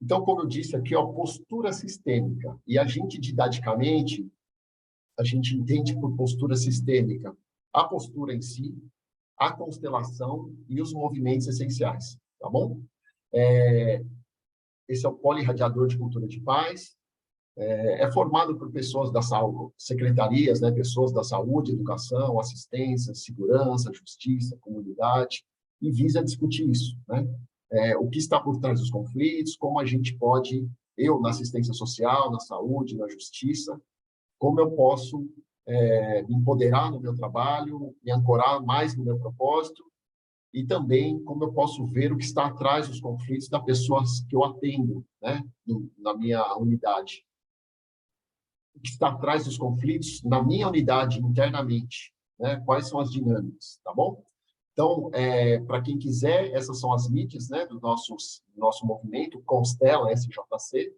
Então, como eu disse aqui, ó, postura sistêmica. E a gente, didaticamente, a gente entende por postura sistêmica a postura em si, a constelação e os movimentos essenciais, tá bom? Esse é o Polirradiador de Cultura de Paz. É formado por pessoas da saúde, secretarias, né, pessoas da saúde, educação, assistência, segurança, justiça, comunidade, e visa discutir isso, né? O que está por trás dos conflitos, como a gente pode, eu na assistência social, na saúde, na justiça, como eu posso me empoderar no meu trabalho, me ancorar mais no meu propósito, e também como eu posso ver o que está atrás dos conflitos das pessoas que eu atendo, né, na minha unidade. O que está atrás dos conflitos na minha unidade internamente, né? Quais são as dinâmicas, tá bom? Então, para quem quiser, essas são as mídias, né, do nosso movimento, Constela SJC.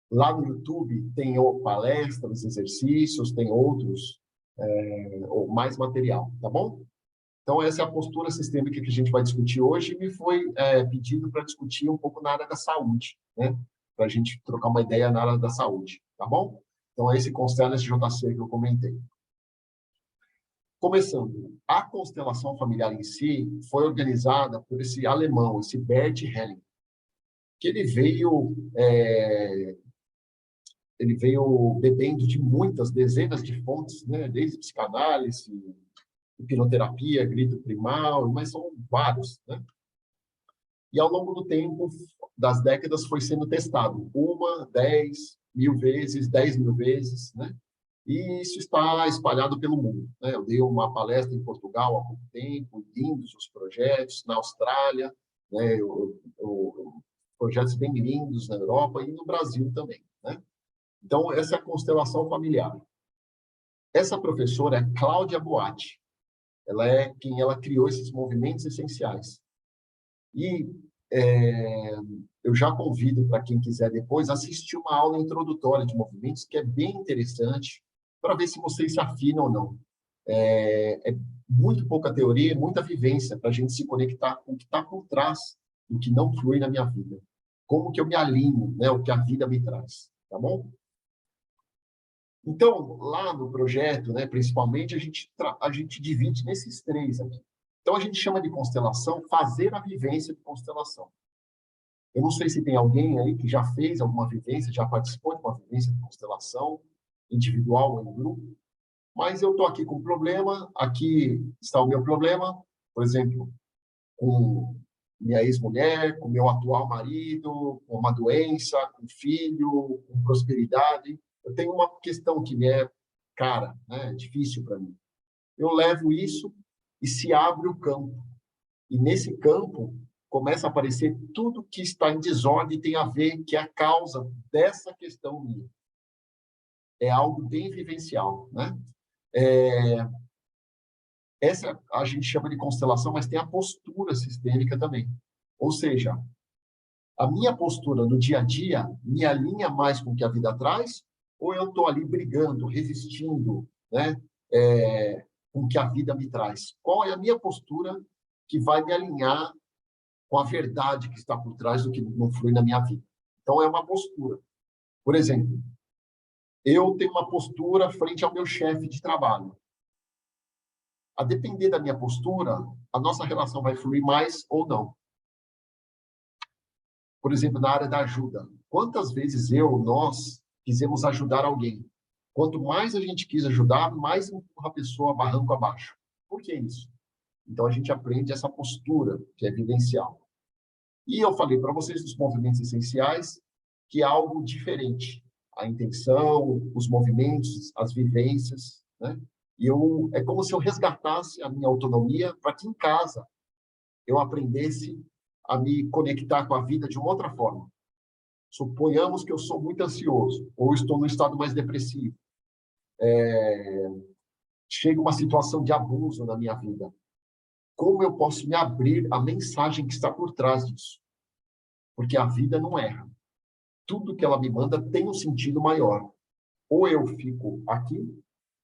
Lá no YouTube tem palestras, exercícios, tem outros, ou mais material, tá bom? Então, essa é a postura sistêmica que a gente vai discutir hoje e me foi pedido para discutir um pouco na área da saúde, né? Para a gente trocar uma ideia na área da saúde, tá bom? Então, é esse Constela SJC que eu comentei. Começando, a constelação familiar em si foi organizada por esse alemão, esse Bert Helling, que ele veio bebendo de muitas dezenas de fontes, né? Desde psicanálise, hipnoterapia, grito primal, mas são vários, né? E ao longo do tempo, das décadas, foi sendo testado 1, 10, 1000 vezes, 10.000 vezes, né? E isso está espalhado pelo mundo, né? Eu dei uma palestra em Portugal há pouco tempo, lindos os projetos, na Austrália, né? Projetos bem lindos na Europa e no Brasil também, né? Então, essa é a constelação familiar. Essa professora é Cláudia Boatti. Ela criou esses movimentos essenciais. E eu já convido para quem quiser depois assistir uma aula introdutória de movimentos, que é bem interessante, para ver se vocês se afinam ou não. É muito pouca teoria, muita vivência, para a gente se conectar com o que está por trás do que não flui na minha vida. Como que eu me alinho, né, o que a vida me traz, tá bom? Então, lá no projeto, né, principalmente, a gente divide nesses 3 aqui. Então, a gente chama de constelação fazer a vivência de constelação. Eu não sei se tem alguém aí que já fez alguma vivência, já participou de uma vivência de constelação, individual ou em grupo, mas eu estou aqui com um problema, aqui está o meu problema, por exemplo, com minha ex-mulher, com meu atual marido, com uma doença, com filho, com prosperidade. Eu tenho uma questão que me é cara, né, difícil para mim. Eu levo isso e se abre o campo. E nesse campo começa a aparecer tudo que está em desordem e tem a ver, que é a causa dessa questão minha. É algo bem vivencial, né? Essa a gente chama de constelação, mas tem a postura sistêmica também. Ou seja, a minha postura no dia a dia me alinha mais com o que a vida traz, ou eu estou ali brigando, resistindo, né? Com o que a vida me traz? Qual é a minha postura que vai me alinhar com a verdade que está por trás do que não flui na minha vida? Então, é uma postura. Por exemplo, eu tenho uma postura frente ao meu chefe de trabalho. A depender da minha postura, a nossa relação vai fluir mais ou não. Por exemplo, na área da ajuda. Quantas vezes nós, quisemos ajudar alguém? Quanto mais a gente quis ajudar, mais empurra a pessoa barranco abaixo. Por que isso? Então, a gente aprende essa postura, que é vivencial. E eu falei para vocês dos movimentos essenciais, que é algo diferente. A intenção, os movimentos, as vivências, né? E é como se eu resgatasse a minha autonomia para que em casa eu aprendesse a me conectar com a vida de uma outra forma. Suponhamos que eu sou muito ansioso ou estou no estado mais depressivo. Chega uma situação de abuso na minha vida. Como eu posso me abrir à mensagem que está por trás disso? Porque a vida não erra. Tudo que ela me manda tem um sentido maior. Ou eu fico aqui,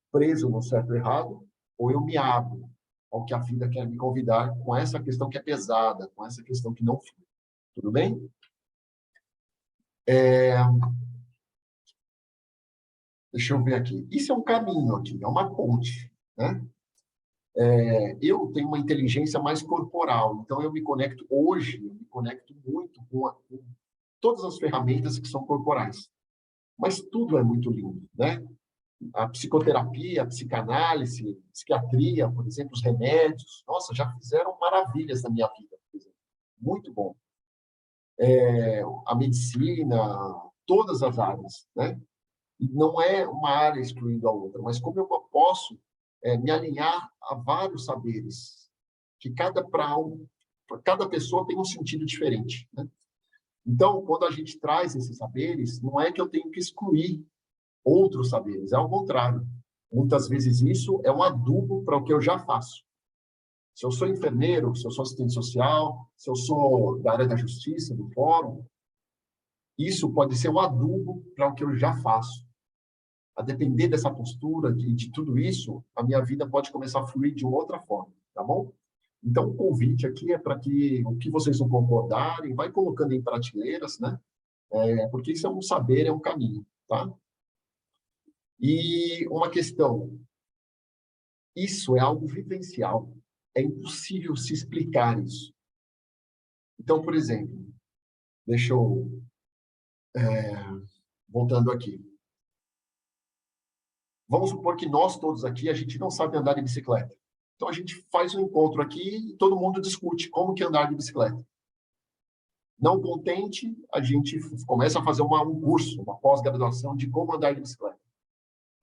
preso no certo e errado, ou eu me abro ao que a vida quer me convidar com essa questão que é pesada, com essa questão que não flui. Tudo bem? Deixa eu ver aqui. Isso é um caminho aqui, é uma ponte, né? Eu tenho uma inteligência mais corporal, então eu me conecto muito com todas as ferramentas que são corporais. Mas tudo é muito lindo, né? A psicoterapia, a psicanálise, a psiquiatria, por exemplo, os remédios, nossa, já fizeram maravilhas na minha vida, por exemplo. Muito bom. A medicina, todas as áreas, né? E não é uma área excluindo a outra, mas como eu posso me alinhar a vários saberes, que cada pessoa tem um sentido diferente, né? Então, quando a gente traz esses saberes, não é que eu tenho que excluir outros saberes, é ao contrário. Muitas vezes isso é um adubo para o que eu já faço. Se eu sou enfermeiro, se eu sou assistente social, se eu sou da área da justiça, do fórum, isso pode ser um adubo para o que eu já faço. A depender dessa postura, de tudo isso, a minha vida pode começar a fluir de uma outra forma, tá bom? Então, o convite aqui é para que o que vocês não concordarem, vai colocando em prateleiras, né? Porque isso é um saber, é um caminho, tá? E uma questão, isso é algo vivencial, é impossível se explicar isso. Então, por exemplo, deixa eu, voltando aqui. Vamos supor que nós todos aqui, a gente não sabe andar de bicicleta. Então, a gente faz um encontro aqui e todo mundo discute como que andar de bicicleta. Não contente, a gente começa a fazer um curso, uma pós-graduação de como andar de bicicleta.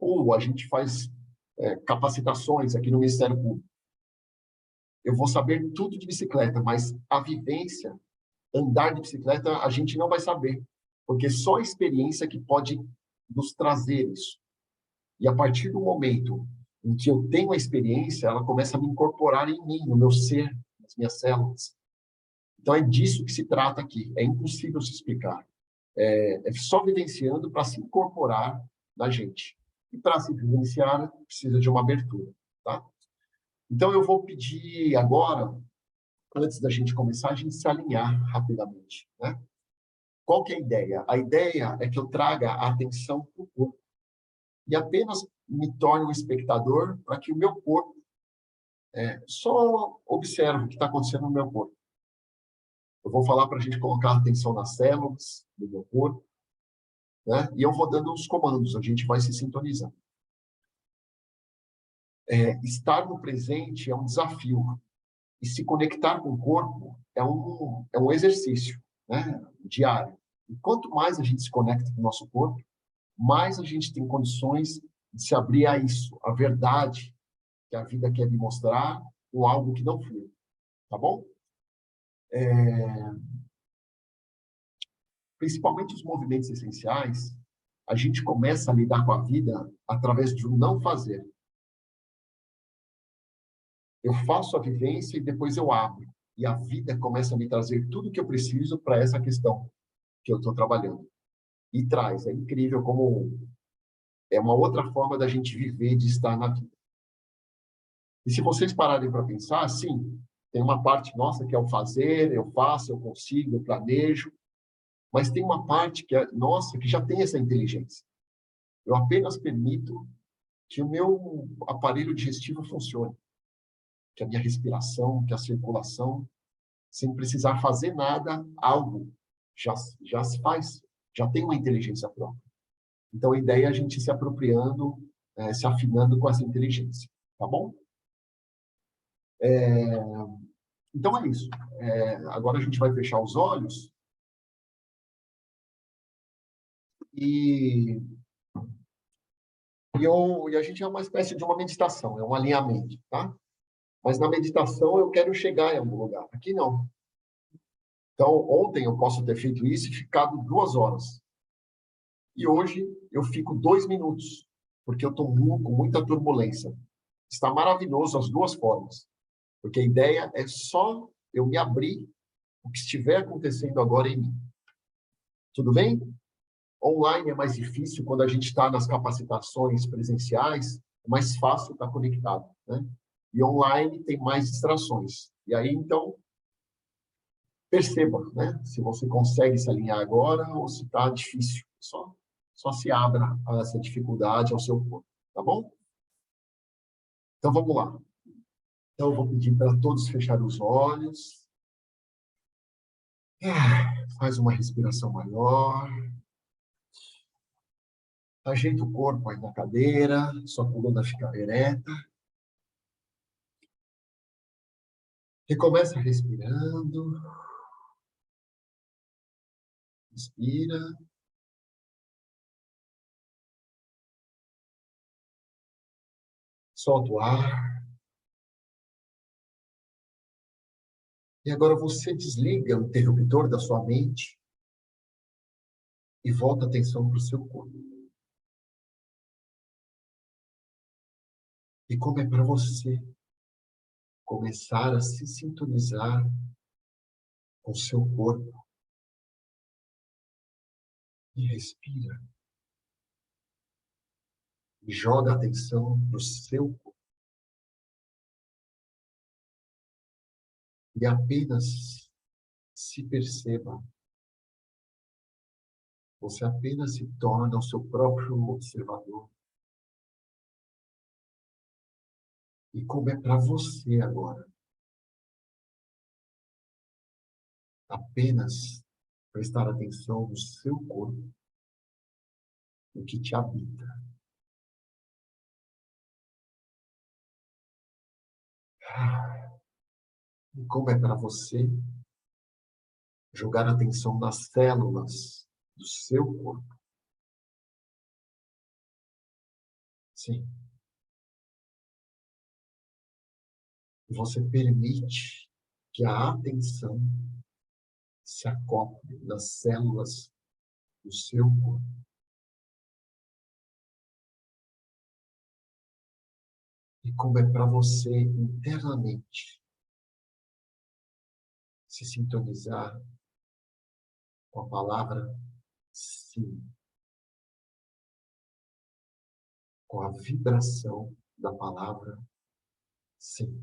Ou a gente faz capacitações aqui no Ministério Público. Eu vou saber tudo de bicicleta, mas a vivência, andar de bicicleta, a gente não vai saber, porque só a experiência que pode nos trazer isso. E a partir do momento em que eu tenho a experiência, ela começa a me incorporar em mim, no meu ser, nas minhas células. Então, é disso que se trata aqui. É impossível se explicar. É só vivenciando para se incorporar na gente. E para se vivenciar, precisa de uma abertura, tá? Então, eu vou pedir agora, antes da gente começar, a gente se alinhar rapidamente, né? Qual que é a ideia? A ideia é que eu traga a atenção para o corpo e apenas me torne um espectador para que o meu corpo só observe o que está acontecendo no meu corpo. Eu vou falar para a gente colocar atenção nas células do meu corpo, né? E eu vou dando os comandos, a gente vai se sintonizando. Estar no presente é um desafio. E se conectar com o corpo é um exercício, né? Diário. E quanto mais a gente se conecta com o nosso corpo, mais a gente tem condições de se abrir a isso, a verdade que a vida quer me mostrar, ou algo que não flui. Tá bom? Principalmente os movimentos essenciais, a gente começa a lidar com a vida através de um não fazer. Eu faço a vivência e depois eu abro. E a vida começa a me trazer tudo que eu preciso para essa questão que eu estou trabalhando. E traz. É incrível como é uma outra forma da gente viver, de estar na vida. E se vocês pararem para pensar, sim, tem uma parte nossa que é o fazer, eu faço, eu consigo, eu planejo, mas tem uma parte que é nossa que já tem essa inteligência. Eu apenas permito que o meu aparelho digestivo funcione, que a minha respiração, que a circulação, sem precisar fazer nada, algo já se faz, já tem uma inteligência própria. Então, a ideia é a gente se apropriando, se afinando com essa inteligência, tá bom? Então, é isso. Agora a gente vai fechar os olhos e, e a gente é uma espécie de uma meditação, é um alinhamento, tá? Mas na meditação eu quero chegar em algum lugar. Aqui não. Então, ontem eu posso ter feito isso e ficado 2 horas. E hoje eu fico 2 minutos, porque eu estou com muita turbulência. Está maravilhoso as duas formas, porque a ideia é só eu me abrir o que estiver acontecendo agora em mim. Tudo bem? Online é mais difícil, quando a gente está nas capacitações presenciais, é mais fácil estar conectado, né? E online tem mais distrações. E aí, então, perceba, né? Se você consegue se alinhar agora ou se está difícil. Só se abra a essa dificuldade ao seu corpo, tá bom? Então, vamos lá. Então, eu vou pedir para todos fecharem os olhos. Faz uma respiração maior. Ajeita o corpo aí na cadeira, sua coluna fica ereta. E começa respirando. Inspira. Solta o ar. E agora você desliga o interruptor da sua mente e volta a atenção para o seu corpo. E como é para você começar a se sintonizar com o seu corpo. E respira. E joga a atenção no seu corpo. E apenas se perceba. Você apenas se torna o seu próprio observador. E como é para você agora apenas prestar atenção no seu corpo, no que te habita. E como é para você jogar atenção nas células do seu corpo. Sim. E você permite que a atenção se acople nas células do seu corpo. E como é para você internamente se sintonizar com a palavra sim, com a vibração da palavra sim.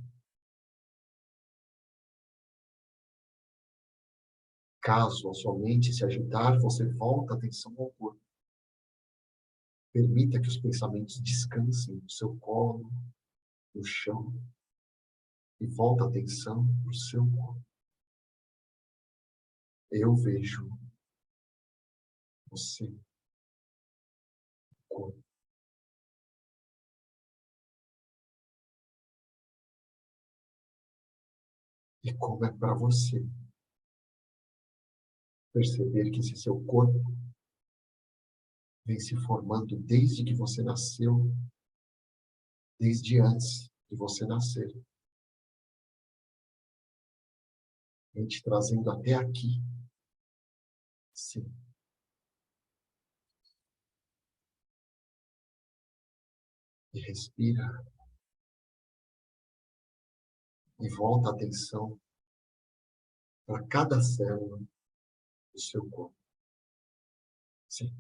Caso a sua mente se agitar, você volta a atenção ao corpo. Permita que os pensamentos descansem no seu colo, no chão, e volta a atenção para o seu corpo. Eu vejo você, corpo. E como é para você perceber que esse seu corpo vem se formando desde que você nasceu, desde antes de você nascer. Vem te trazendo até aqui. Sim. E respira. E volta a atenção para cada célula do seu corpo. Sim.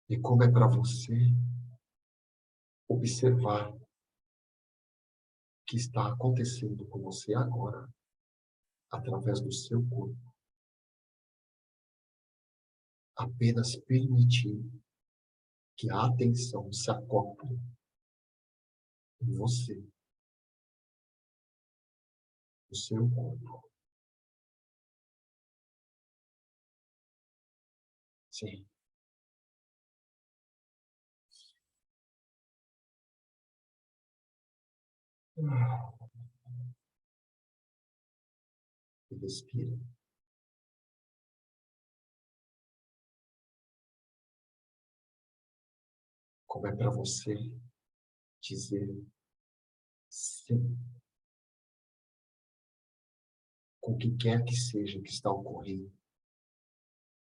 E como é para você observar o que está acontecendo com você agora, através do seu corpo. Apenas permitir que a atenção se acople em você, no seu corpo. Sim. E respira. Como é para você dizer sim com o que quer que seja que está ocorrendo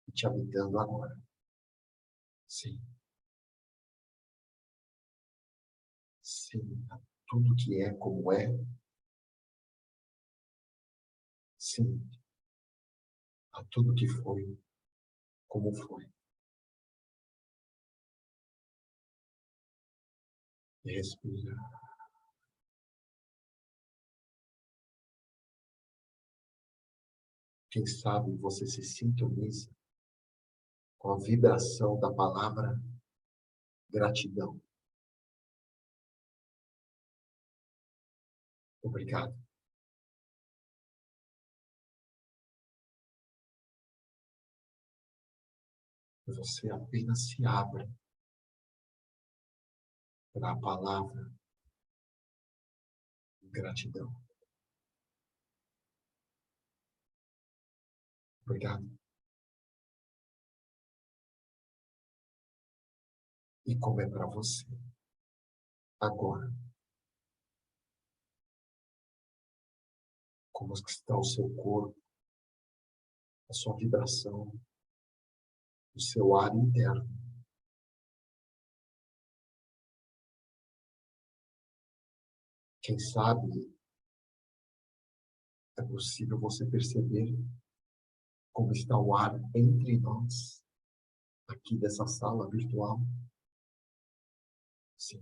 e te habitando agora. Sim. Sim a tudo que é como é. Sim a tudo que foi como foi. E respira. Quem sabe você se sintoniza com a vibração da palavra gratidão. Obrigado. Você apenas se abre para a palavra gratidão. Obrigado. E como é para você agora? Como está o seu corpo, a sua vibração, o seu ar interno? Quem sabe é possível você perceber como está o ar entre nós, aqui dessa sala virtual? Sim.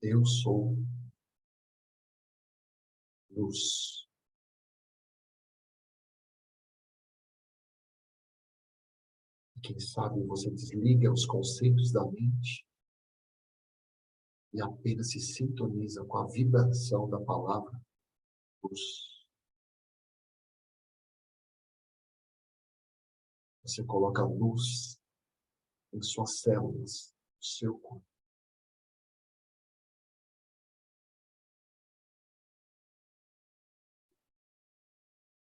Eu sou luz. E quem sabe você desliga os conceitos da mente e apenas se sintoniza com a vibração da palavra luz. Você coloca luz em suas células, no seu corpo.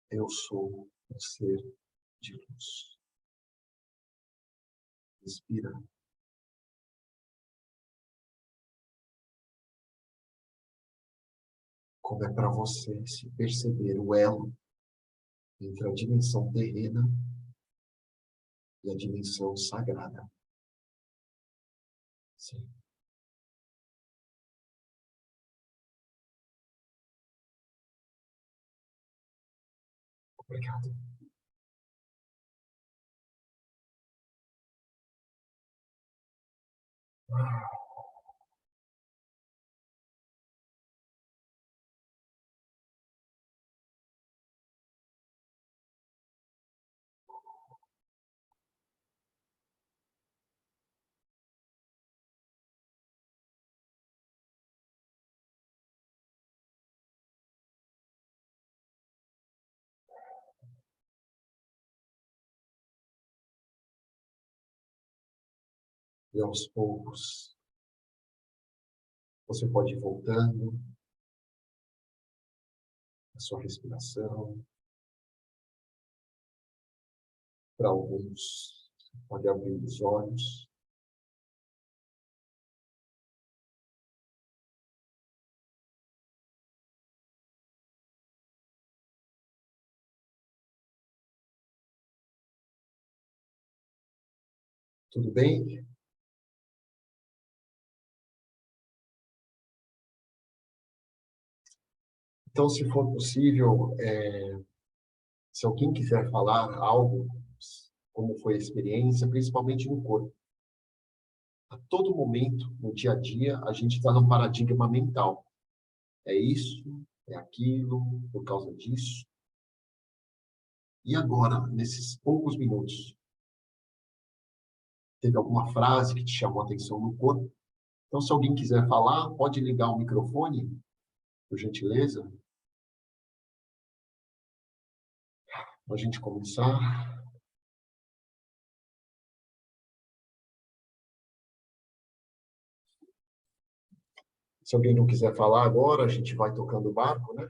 Eu sou um ser de luz. Respira. Como é para você se perceber o elo entre a dimensão terrena e a dimensão sagrada. Sim. Obrigado. E aos poucos, você pode ir voltando a sua respiração. Para alguns, você pode abrir os olhos. Tudo bem? Então, se for possível, se alguém quiser falar algo, como foi a experiência, principalmente no corpo. A todo momento, no dia a dia, a gente está num paradigma mental. É isso, é aquilo, por causa disso. E agora, nesses poucos minutos, teve alguma frase que te chamou a atenção no corpo? Então, se alguém quiser falar, pode ligar o microfone, por gentileza, para a gente começar. Se alguém não quiser falar agora, a gente vai tocando o barco, né?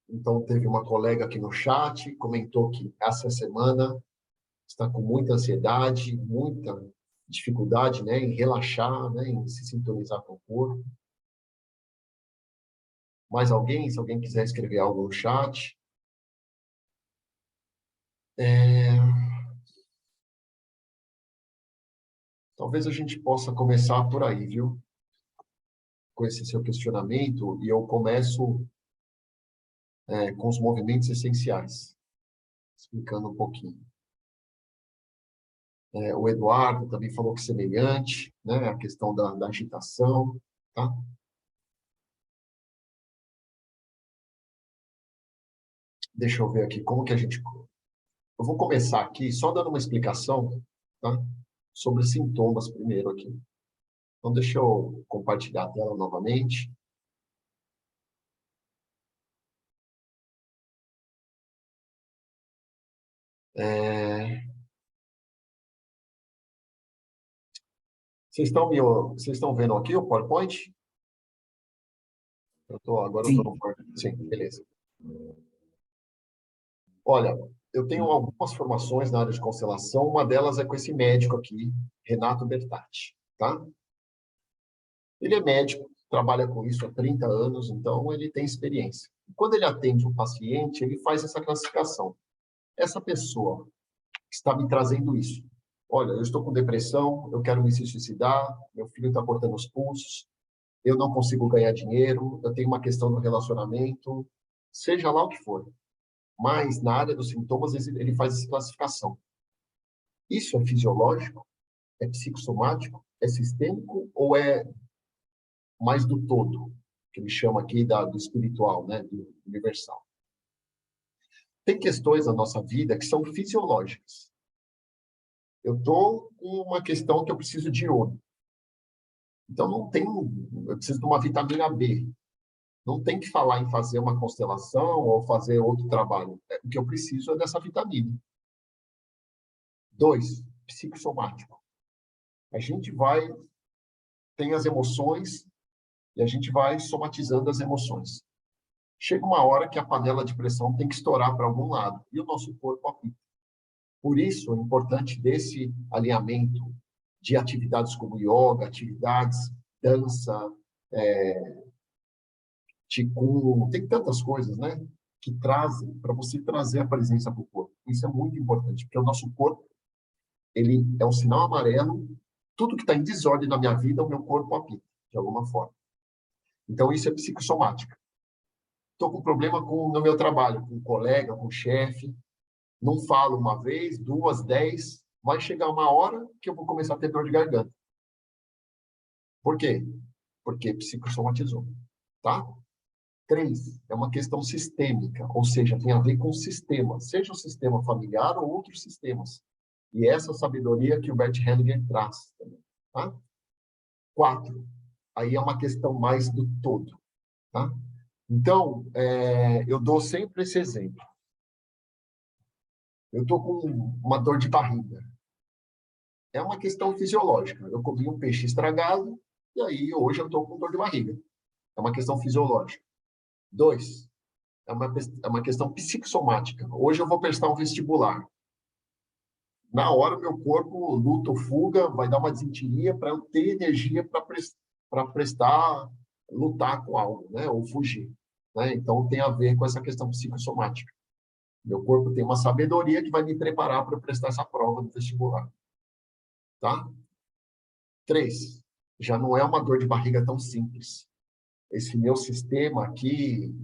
Então, teve uma colega aqui no chat, comentou que essa semana está com muita ansiedade, muita dificuldade, né, em relaxar, né, em se sintonizar com o corpo. Mais alguém? Se alguém quiser escrever algo no chat. Talvez a gente possa começar por aí, viu? Com esse seu questionamento, e eu começo com os movimentos essenciais. Explicando um pouquinho. O Eduardo também falou que semelhante, né? A questão da agitação, tá? Deixa eu ver aqui como que a gente... Eu vou começar aqui só dando uma explicação, tá? Sobre sintomas primeiro aqui. Então, deixa eu compartilhar a tela novamente. Vocês estão vendo aqui o PowerPoint? Agora eu estou no Sim. PowerPoint. Sim, beleza. Olha, eu tenho algumas formações na área de constelação, uma delas é com esse médico aqui, Renato Bertatti, tá? Ele é médico, trabalha com isso há 30 anos, então ele tem experiência. Quando ele atende um paciente, ele faz essa classificação. Essa pessoa que está me trazendo isso. Olha, eu estou com depressão, eu quero me suicidar, meu filho está cortando os pulsos, eu não consigo ganhar dinheiro, eu tenho uma questão no relacionamento, seja lá o que for. Mas, na área dos sintomas, ele faz essa classificação. Isso é fisiológico? É psicossomático? É sistêmico? Ou é mais do todo? Que ele chama aqui do espiritual, né? Do universal. Tem questões na nossa vida que são fisiológicas. Eu estou com uma questão que eu preciso de iodo. Então, não tem... Eu preciso de uma vitamina B. Não tem que falar em fazer uma constelação ou fazer outro trabalho. O que eu preciso é dessa vitamina. 2, psicossomático. A gente tem as emoções e a gente vai somatizando as emoções. Chega uma hora que a panela de pressão tem que estourar para algum lado e o nosso corpo apita. Por isso, é importante desse alinhamento de atividades como yoga, atividades, dança, Qigong, tem tantas coisas, né? Que trazem, para você trazer a presença para o corpo. Isso é muito importante, porque o nosso corpo, ele é um sinal amarelo, tudo que está em desordem na minha vida, o meu corpo apita, de alguma forma. Então, isso é psicossomática. Estou com problema no meu trabalho, com um colega, com um chefe, não falo uma vez, duas, 10, vai chegar uma hora que eu vou começar a ter dor de garganta. Por quê? Porque psicossomatizou, tá? 3, é uma questão sistêmica, ou seja, tem a ver com o sistema, seja o sistema familiar ou outros sistemas. E essa sabedoria que o Bert Hellinger traz também, tá? 4, aí é uma questão mais do todo, tá? Então, eu dou sempre esse exemplo. Eu estou com uma dor de barriga. É uma questão fisiológica. Eu comi um peixe estragado e aí hoje eu estou com dor de barriga. É uma questão fisiológica. 2, é uma questão psicossomática. Hoje eu vou prestar um vestibular. Na hora, meu corpo luta ou fuga, vai dar uma desinteria para eu ter energia para prestar, lutar com algo, né? Ou fugir. Né? Então, tem a ver com essa questão psicossomática. Meu corpo tem uma sabedoria que vai me preparar para prestar essa prova do vestibular. Tá? 3, já não é uma dor de barriga tão simples. Esse meu sistema aqui,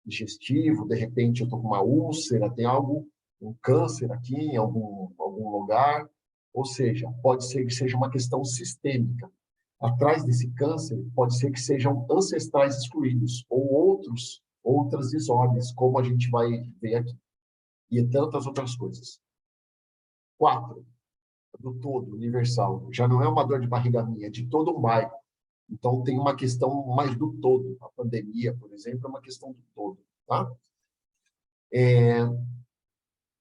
digestivo, de repente eu estou com uma úlcera, tem algo, um câncer aqui em algum lugar, ou seja, pode ser que seja uma questão sistêmica. Atrás desse câncer, pode ser que sejam ancestrais excluídos, ou outras desordens, como a gente vai ver aqui. E tantas outras coisas. 4, do todo, universal. Já não é uma dor de barriga minha, é de todo um bairro. Então, tem uma questão mais do todo. A pandemia, por exemplo, é uma questão do todo. Tá?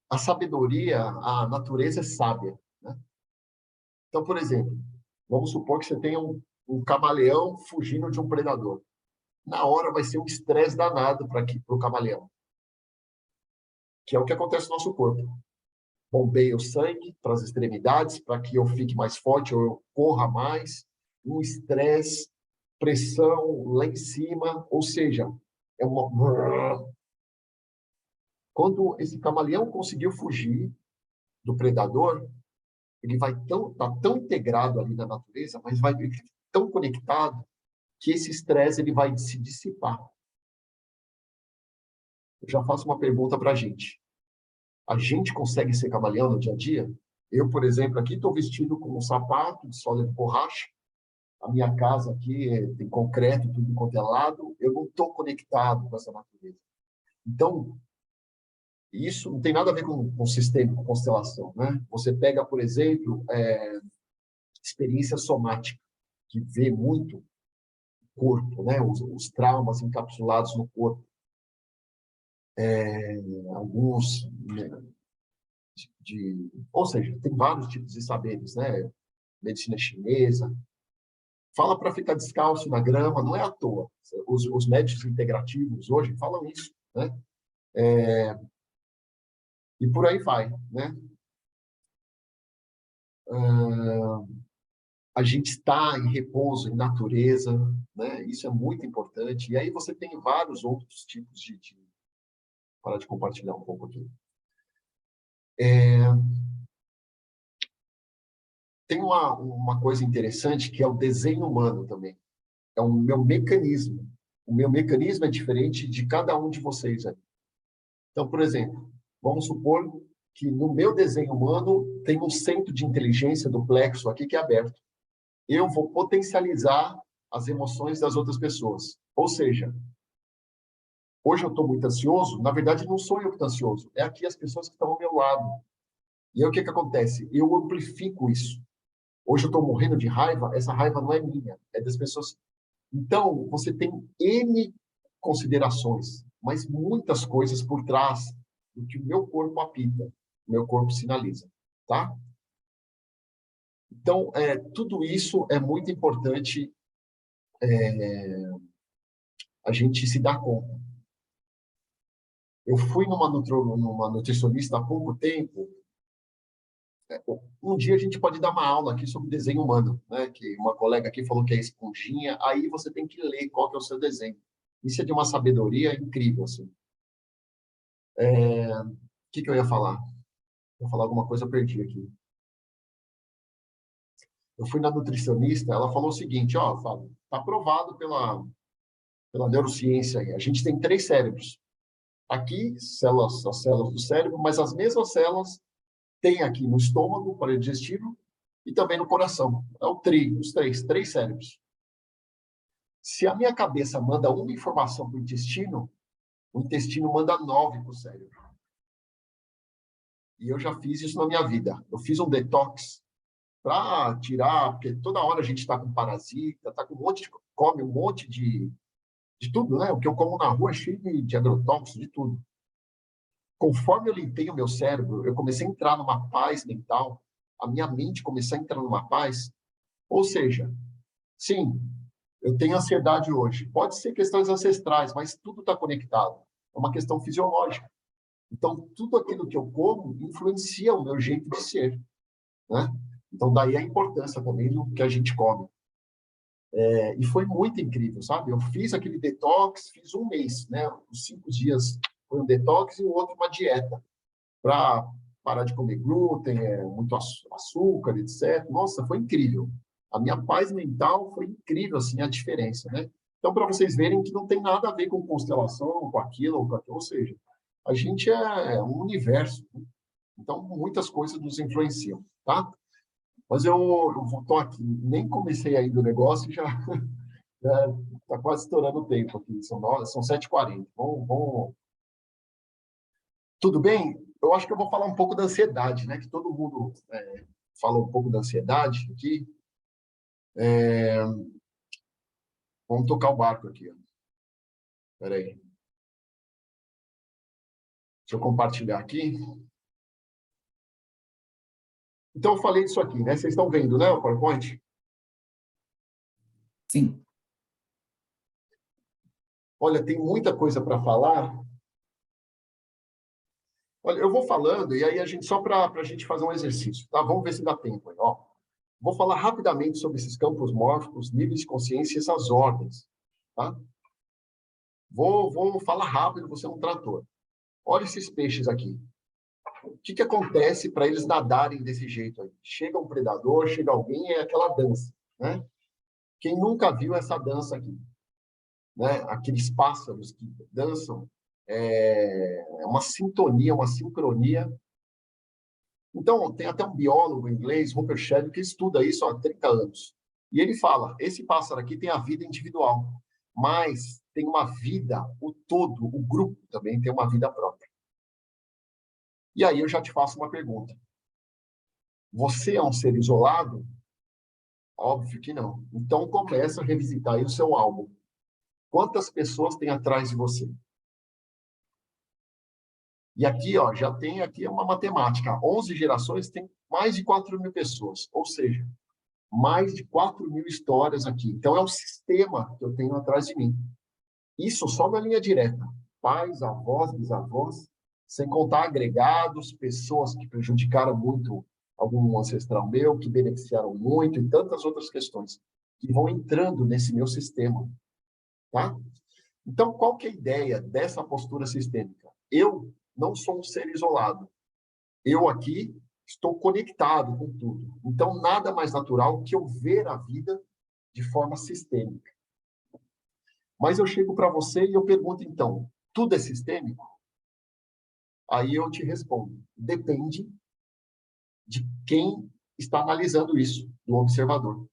A sabedoria, a natureza é sábia. Né? Então, por exemplo, vamos supor que você tenha um camaleão fugindo de um predador. Na hora vai ser um estresse danado para o camaleão, que é o que acontece no nosso corpo. Bombeia o sangue para as extremidades, para que eu fique mais forte ou eu corra mais. Um estresse, pressão lá em cima, ou seja, é uma... Quando esse camaleão conseguiu fugir do predador, ele vai tá tão integrado ali na natureza, mas vai tão conectado que esse estresse ele vai se dissipar. eu já faço uma pergunta para a gente. A gente consegue ser camaleão no dia a dia? Eu, por exemplo, aqui estou vestido com um sapato de sola de borracha, a minha casa aqui tem concreto, tudo quanto é lado, eu não estou conectado com essa natureza. Então, isso não tem nada a ver com sistema, com constelação, né? Você pega, por exemplo, experiência somática, que vê muito o corpo, né? Os traumas encapsulados no corpo. Alguns, né, ou seja, tem vários tipos de saberes, né? Medicina chinesa. Fala para ficar descalço na grama, não é à toa. Os médicos integrativos hoje falam isso, né? E por aí vai, né? A gente está em repouso, em natureza, né? Isso é muito importante. E aí você tem vários outros tipos de... Parar de compartilhar um pouco aqui. Tem uma coisa interessante que é o desenho humano também. É o meu mecanismo. O meu mecanismo é diferente de cada um de vocês aí. Então, por exemplo, vamos supor que no meu desenho humano tem um centro de inteligência do plexo aqui que é aberto. Eu vou potencializar as emoções das outras pessoas. Ou seja, hoje eu estou muito ansioso, na verdade não sou eu que estou ansioso, é aqui as pessoas que estão ao meu lado. E aí o que acontece? Eu amplifico isso. Hoje eu estou morrendo de raiva, essa raiva não é minha, é das pessoas. Então, você tem N considerações, mas muitas coisas por trás do que o meu corpo apita, o meu corpo sinaliza, tá? Então, tudo isso é muito importante a gente se dar conta. Eu fui numa nutricionista há pouco tempo. Um dia a gente pode dar uma aula aqui sobre desenho humano, né? Que uma colega aqui falou que é esponjinha, aí você tem que ler qual que é o seu desenho. Isso é de uma sabedoria incrível, assim. O que eu ia falar? Vou falar alguma coisa, eu perdi aqui. Eu fui na nutricionista, ela falou o seguinte, ó, Fábio, está provado pela neurociência aí, a gente tem 3 cérebros. Aqui, as células do cérebro, mas as mesmas células tem aqui no estômago, aparelho digestivo, e também no coração. É o os três cérebros. Se a minha cabeça manda uma informação para o intestino manda 9 para o cérebro. E eu já fiz isso na minha vida. Eu fiz um detox para tirar, porque toda hora a gente está com parasita, está com come um monte de tudo, né? O que eu como na rua é cheio de agrotóxicos, de tudo. Conforme eu limpei o meu cérebro, eu comecei a entrar numa paz mental, a minha mente começou a entrar numa paz. Ou seja, sim, eu tenho ansiedade hoje. Pode ser questões ancestrais, mas tudo está conectado. É uma questão fisiológica. Então, tudo aquilo que eu como influencia o meu jeito de ser, né? Então, daí a importância também do que a gente come. E foi muito incrível, sabe? Eu fiz aquele detox, fiz um mês, né? Os 5 dias foi um detox e o outro uma dieta, para parar de comer glúten, muito açúcar, etc. Nossa, foi incrível. A minha paz mental foi incrível, assim, a diferença, né? Então, para vocês verem que não tem nada a ver com constelação, com aquilo ou com aquilo, ou seja, a gente é um universo, né? Então, muitas coisas nos influenciam, tá? Mas eu tô aqui, nem comecei ainda o negócio e já está quase estourando o tempo aqui, são 7h40. Tudo bem? Eu acho que eu vou falar um pouco da ansiedade, né? Que todo mundo falou um pouco da ansiedade aqui. Vamos tocar o barco aqui. Espera aí. Deixa eu compartilhar aqui. Então, eu falei isso aqui, né? Vocês estão vendo, né, o PowerPoint? Sim. Olha, tem muita coisa para falar. Olha, eu vou falando, e aí a gente, só para a gente fazer um exercício, tá? Vamos ver se dá tempo aí, ó. Vou falar rapidamente sobre esses campos mórficos, níveis de consciência e essas ordens, tá? Vou falar rápido, você é um trator. Olha esses peixes aqui. O que acontece para eles nadarem desse jeito aí? Chega um predador, chega alguém, é aquela dança, né? Quem nunca viu essa dança aqui? Né? Aqueles pássaros que dançam, é uma sintonia, uma sincronia. Então, tem até um biólogo inglês, Rupert Sheldrake, que estuda isso há 30 anos. E ele fala, esse pássaro aqui tem a vida individual, mas tem uma vida, o todo, o grupo também tem uma vida própria. E aí eu já te faço uma pergunta. Você é um ser isolado? Óbvio que não. Então começa a revisitar aí o seu álbum. Quantas pessoas tem atrás de você? E aqui, ó, já tem aqui uma matemática. 11 gerações tem mais de 4.000 pessoas. Ou seja, mais de 4.000 histórias aqui. Então é um sistema que eu tenho atrás de mim. Isso só na linha direta. Pais, avós, bisavós, sem contar agregados, pessoas que prejudicaram muito algum ancestral meu, que beneficiaram muito, e tantas outras questões que vão entrando nesse meu sistema. Tá? Então, qual que é a ideia dessa postura sistêmica? Eu não sou um ser isolado. Eu aqui estou conectado com tudo. Então, nada mais natural que eu ver a vida de forma sistêmica. Mas eu chego para você e eu pergunto, então, tudo é sistêmico? Aí eu te respondo, depende de quem está analisando isso, do observador.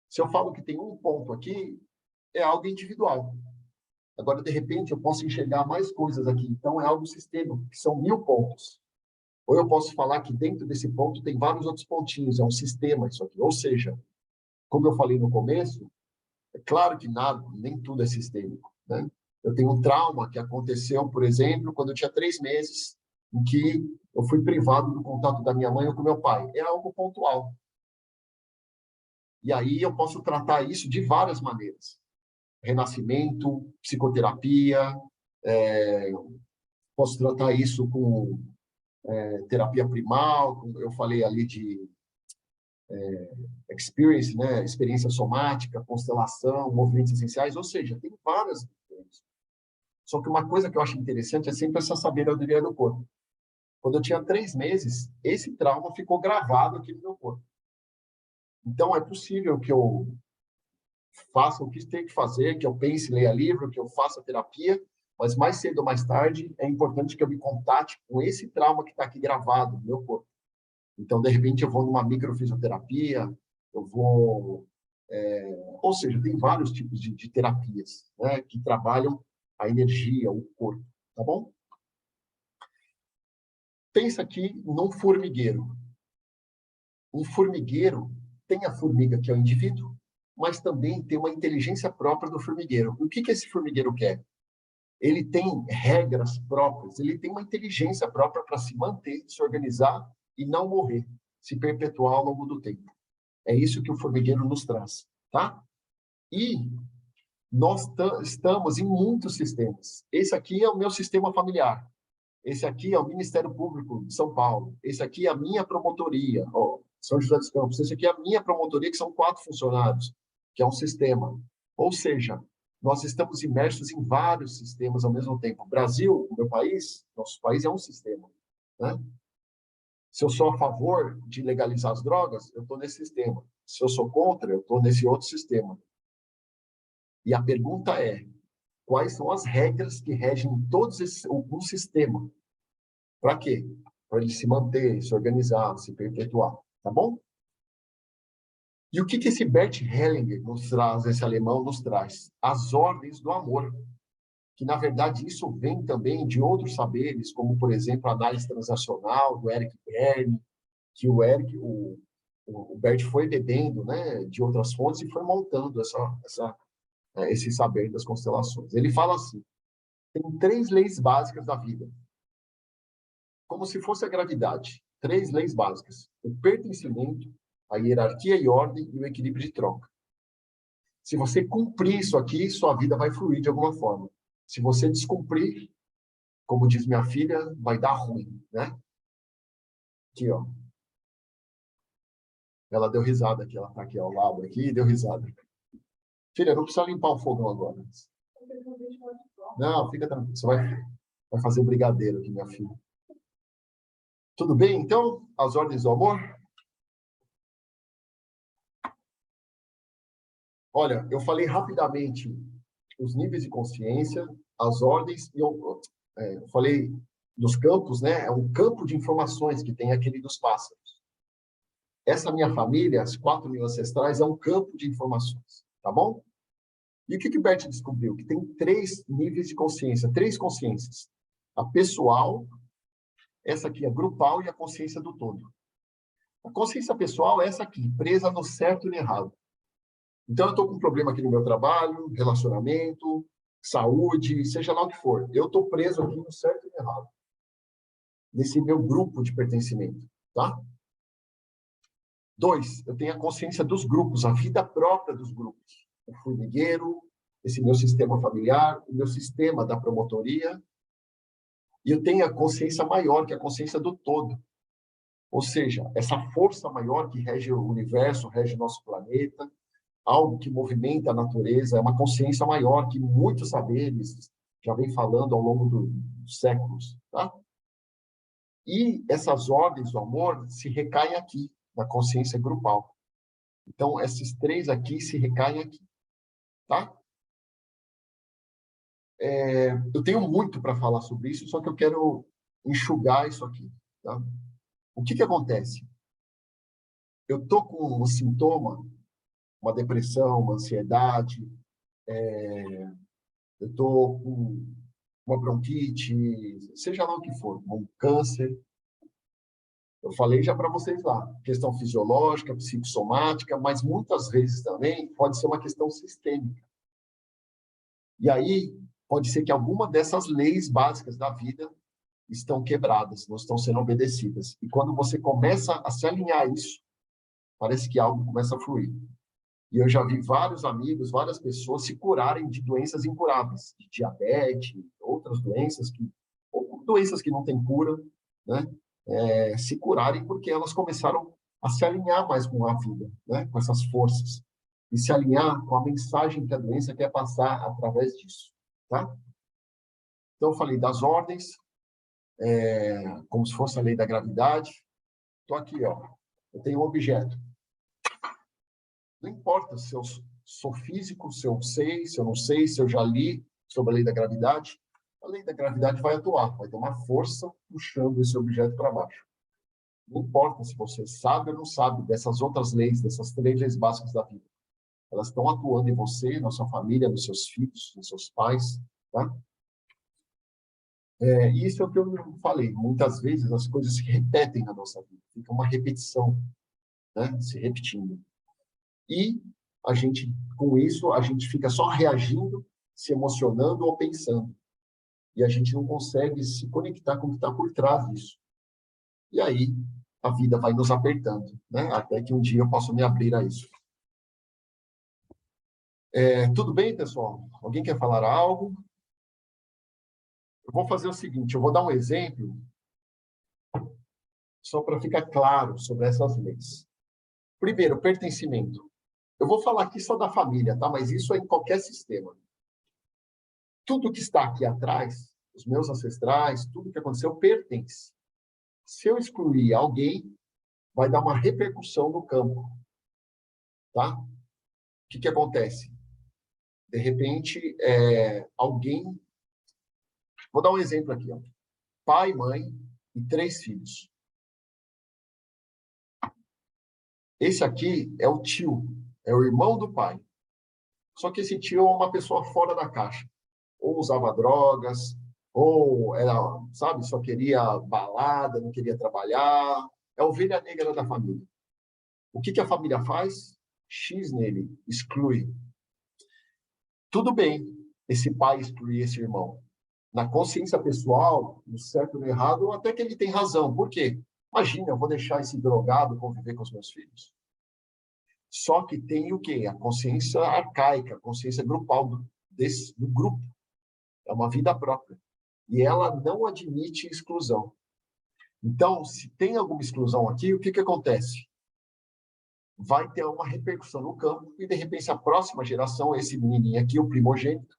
Se eu falo que tem um ponto aqui, é algo individual. Agora, de repente, eu posso enxergar mais coisas aqui. Então, é algo sistêmico, que são 1.000 pontos. Ou eu posso falar que dentro desse ponto tem vários outros pontinhos, é um sistema isso aqui. Ou seja, como eu falei no começo, é claro que nada, nem tudo é sistêmico, né? Eu tenho um trauma que aconteceu, por exemplo, quando eu tinha 3 meses, em que eu fui privado do contato da minha mãe ou com meu pai. É algo pontual. E aí eu posso tratar isso de várias maneiras. Renascimento, psicoterapia, posso tratar isso com terapia primal, eu falei ali de experience, né? Experiência somática, constelação, movimentos essenciais, ou seja, tem várias. Só que uma coisa que eu acho interessante é sempre essa sabedoria do corpo. Quando eu tinha 3 meses, esse trauma ficou gravado aqui no meu corpo. Então, é possível que eu faça o que tem que fazer, que eu pense, leia livro, que eu faça terapia, mas mais cedo ou mais tarde é importante que eu me contate com esse trauma que está aqui gravado no meu corpo. Então, de repente, eu vou numa microfisioterapia, eu vou... ou seja, tem vários tipos de terapias, né, que trabalham a energia, o corpo, tá bom? Pensa aqui num formigueiro. Um formigueiro tem a formiga, que é o indivíduo, mas também tem uma inteligência própria do formigueiro. O que esse formigueiro quer? Ele tem regras próprias, ele tem uma inteligência própria para se manter, se organizar e não morrer, se perpetuar ao longo do tempo. É isso que o formigueiro nos traz, tá? E nós estamos em muitos sistemas. Esse aqui é o meu sistema familiar. Esse aqui é o Ministério Público de São Paulo. Esse aqui é a minha promotoria, ó, São José dos Campos. Esse aqui é a minha promotoria, que são 4 funcionários, que é um sistema. Ou seja, nós estamos imersos em vários sistemas ao mesmo tempo. O Brasil, o meu país, nosso país é um sistema, né? Se eu sou a favor de legalizar as drogas, eu estou nesse sistema. Se eu sou contra, eu estou nesse outro sistema. E a pergunta é, quais são as regras que regem todos o sistema? Para quê? Para ele se manter, se organizar, se perpetuar, tá bom? E o que esse Bert Hellinger nos traz, esse alemão nos traz? As ordens do amor, que na verdade isso vem também de outros saberes, como por exemplo a análise transacional do Eric Berne, que o Bert foi bebendo, né, de outras fontes e foi montando esse saber das constelações. Ele fala assim: tem 3 leis básicas da vida, como se fosse a gravidade. 3 leis básicas: o pertencimento, a hierarquia e ordem e o equilíbrio de troca. Se você cumprir isso aqui, sua vida vai fluir de alguma forma. Se você descumprir, como diz minha filha, vai dar ruim, né? Aqui, ó. Ela deu risada aqui, ela tá aqui ao lado aqui e deu risada. Filha, não precisa limpar o fogão agora. Não, fica tranquilo. Você vai fazer o brigadeiro aqui, minha filha. Tudo bem, então? As ordens do amor? Olha, eu falei rapidamente os níveis de consciência, as ordens, e eu falei dos campos, né? É um campo de informações que tem aquele dos pássaros. Essa minha família, as 4.000 ancestrais, é um campo de informações, tá bom? E o que Bert descobriu? Que tem 3 níveis de consciência, 3 consciências. A pessoal, essa aqui é grupal e a consciência do todo. A consciência pessoal é essa aqui, presa no certo e no errado. Então, eu estou com um problema aqui no meu trabalho, relacionamento, saúde, seja lá o que for. Eu estou preso aqui no certo e no errado. Nesse meu grupo de pertencimento, tá? 2, eu tenho a consciência dos grupos, a vida própria dos grupos. O formigueiro, esse meu sistema familiar, o meu sistema da promotoria. E eu tenho a consciência maior, que é a consciência do todo. Ou seja, essa força maior que rege o universo, rege o nosso planeta, algo que movimenta a natureza, é uma consciência maior que muitos saberes já vem falando ao longo dos séculos, tá? E essas ordens do amor se recaem aqui, na consciência grupal. Então, esses 3 aqui se recaem aqui, tá? Eu tenho muito para falar sobre isso, só que eu quero enxugar isso aqui, tá? O que acontece? Eu tô com um sintoma, uma depressão, uma ansiedade, eu tô com uma bronquite, seja lá o que for, um câncer. Eu falei já para vocês lá, questão fisiológica, psicossomática, mas muitas vezes também pode ser uma questão sistêmica. E aí, pode ser que alguma dessas leis básicas da vida estão quebradas, não estão sendo obedecidas. E quando você começa a se alinhar a isso, parece que algo começa a fluir. E eu já vi vários amigos, várias pessoas se curarem de doenças incuráveis, de diabetes, outras doenças ou doenças que não têm cura, né? Se curarem porque elas começaram a se alinhar mais com a vida, né? Com essas forças. E se alinhar com a mensagem que a doença quer passar através disso, tá? Então, eu falei das ordens, como se fosse a lei da gravidade. Estou aqui, ó. Eu tenho um objeto. Não importa se eu sou físico, se eu sei, se eu não sei, se eu já li sobre a lei da gravidade, a lei da gravidade vai atuar, vai ter uma força puxando esse objeto para baixo. Não importa se você sabe ou não sabe dessas outras leis, dessas 3 leis básicas da vida. Elas estão atuando em você, na sua família, nos seus filhos, nos seus pais, tá? Isso é o que eu falei. Muitas vezes as coisas se repetem na nossa vida. Fica uma repetição, né? Se repetindo. E a gente, com isso, a gente fica só reagindo, se emocionando ou pensando. E a gente não consegue se conectar com o que está por trás disso. E aí, a vida vai nos apertando, né? Até que um dia eu possa me abrir a isso. Tudo bem, pessoal? Alguém quer falar algo? Eu vou fazer o seguinte, eu vou dar um exemplo só para ficar claro sobre essas leis. Primeiro, pertencimento. Eu vou falar aqui só da família, tá? Mas isso é em qualquer sistema. Tudo que está aqui atrás, os meus ancestrais, tudo que aconteceu, pertence. Se eu excluir alguém, vai dar uma repercussão no campo, tá? O que acontece? De repente, alguém... Vou dar um exemplo aqui, ó. Pai, mãe e 3 filhos. Esse aqui é o tio, é o irmão do pai. Só que esse tio é uma pessoa fora da caixa. Ou usava drogas, ou era, sabe, só queria balada, não queria trabalhar. É a ovelha negra da família. O que a família faz? X nele, exclui. Tudo bem esse pai excluir esse irmão. Na consciência pessoal, no certo ou no errado, até que ele tem razão. Por quê? Imagina, eu vou deixar esse drogado conviver com os meus filhos. Só que tem o quê? A consciência arcaica, a consciência grupal do grupo. É uma vida própria. E ela não admite exclusão. Então, se tem alguma exclusão aqui, o que acontece? Vai ter uma repercussão no campo e, de repente, a próxima geração, esse menininho aqui, o primogênito,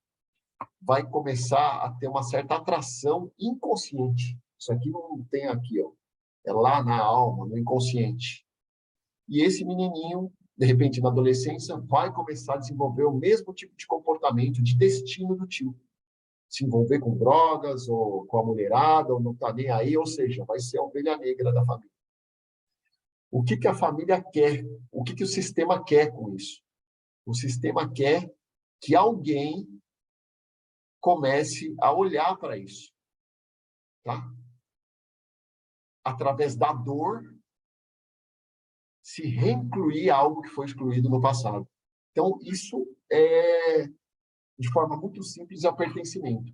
vai começar a ter uma certa atração inconsciente. Isso aqui não tem aqui, ó. É lá na alma, no inconsciente. E esse menininho, de repente, na adolescência, vai começar a desenvolver o mesmo tipo de comportamento, de destino do tio. se envolver com drogas, ou com a mulherada, ou não está nem aí, ou seja, vai ser a ovelha negra da família. O que a família quer? O que o sistema quer com isso? O sistema quer que alguém comece a olhar para isso, tá? Através da dor, se reincluir algo que foi excluído no passado. Então, isso é, de forma muito simples, é o pertencimento.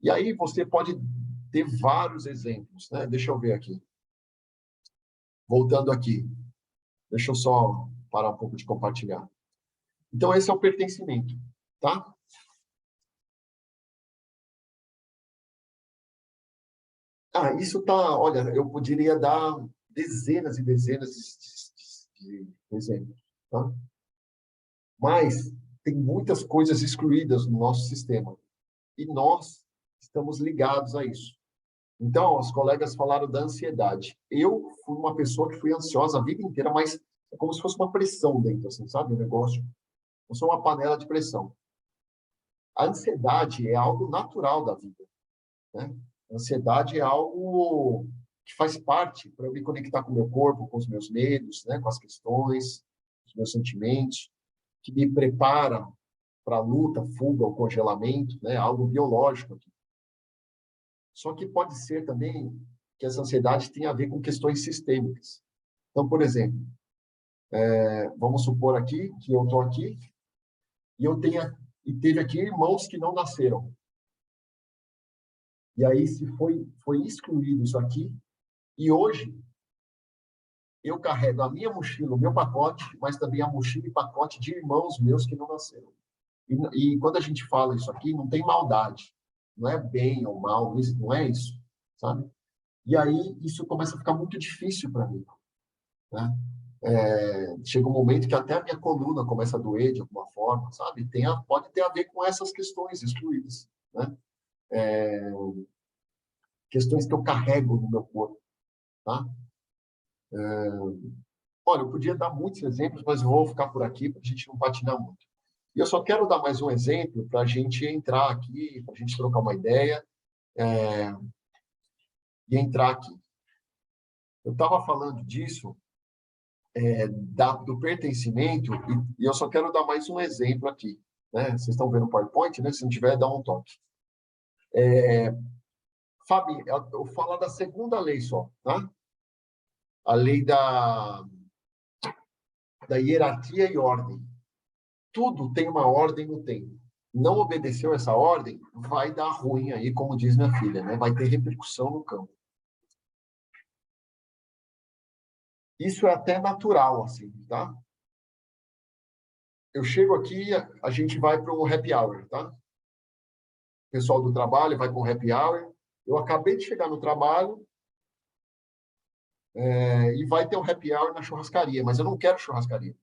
E aí você pode ter vários exemplos, né? Deixa eu ver aqui. Voltando aqui. Deixa eu só parar um pouco de compartilhar. Então, esse é o pertencimento, tá? Isso tá... Olha, eu poderia dar dezenas e dezenas de exemplos, tá? Mas tem muitas coisas excluídas no nosso sistema. E nós estamos ligados a isso. Então, os colegas falaram da ansiedade. Eu fui uma pessoa que fui ansiosa a vida inteira, mas é como se fosse uma pressão dentro, assim, sabe? O negócio. Eu sou uma panela de pressão. A ansiedade é algo natural da vida, né? A ansiedade é algo que faz parte para eu me conectar com o meu corpo, com os meus medos, né? Com as questões, os meus sentimentos, que me prepara para a luta, fuga ou congelamento, né? Algo biológico aqui. Só que pode ser também que essa ansiedade tenha a ver com questões sistêmicas. Então, por exemplo, vamos supor aqui que eu estou aqui e eu teve aqui irmãos que não nasceram. E aí se foi excluído isso aqui, e hoje eu carrego a minha mochila, o meu pacote, mas também a mochila e pacote de irmãos meus que não nasceram. E quando a gente fala isso aqui, não tem maldade. Não é bem ou mal, não é isso, sabe? E aí isso começa a ficar muito difícil para mim, né? Chega um momento que até a minha coluna começa a doer de alguma forma, sabe? Pode ter a ver com essas questões excluídas, né? Questões que eu carrego no meu corpo, tá? Olha, eu podia dar muitos exemplos, mas eu vou ficar por aqui para a gente não patinar muito. E eu só quero dar mais um exemplo para a gente entrar aqui, para a gente trocar uma ideia e entrar aqui. Eu estava falando disso, do pertencimento, e eu só quero dar mais um exemplo aqui, né? Vocês estão vendo o PowerPoint, né? Se não tiver, dá um toque. Fabi, eu vou falar da segunda lei só, tá? A lei da hierarquia e ordem. Tudo tem uma ordem no tempo. Não obedeceu essa ordem, vai dar ruim aí, como diz minha filha, né? Vai ter repercussão no campo. Isso é até natural, assim, tá? Eu chego aqui, a gente vai para um happy hour, tá? O pessoal do trabalho vai para um happy hour. Eu acabei de chegar no trabalho, e vai ter um happy hour na churrascaria, mas eu não quero churrascaria.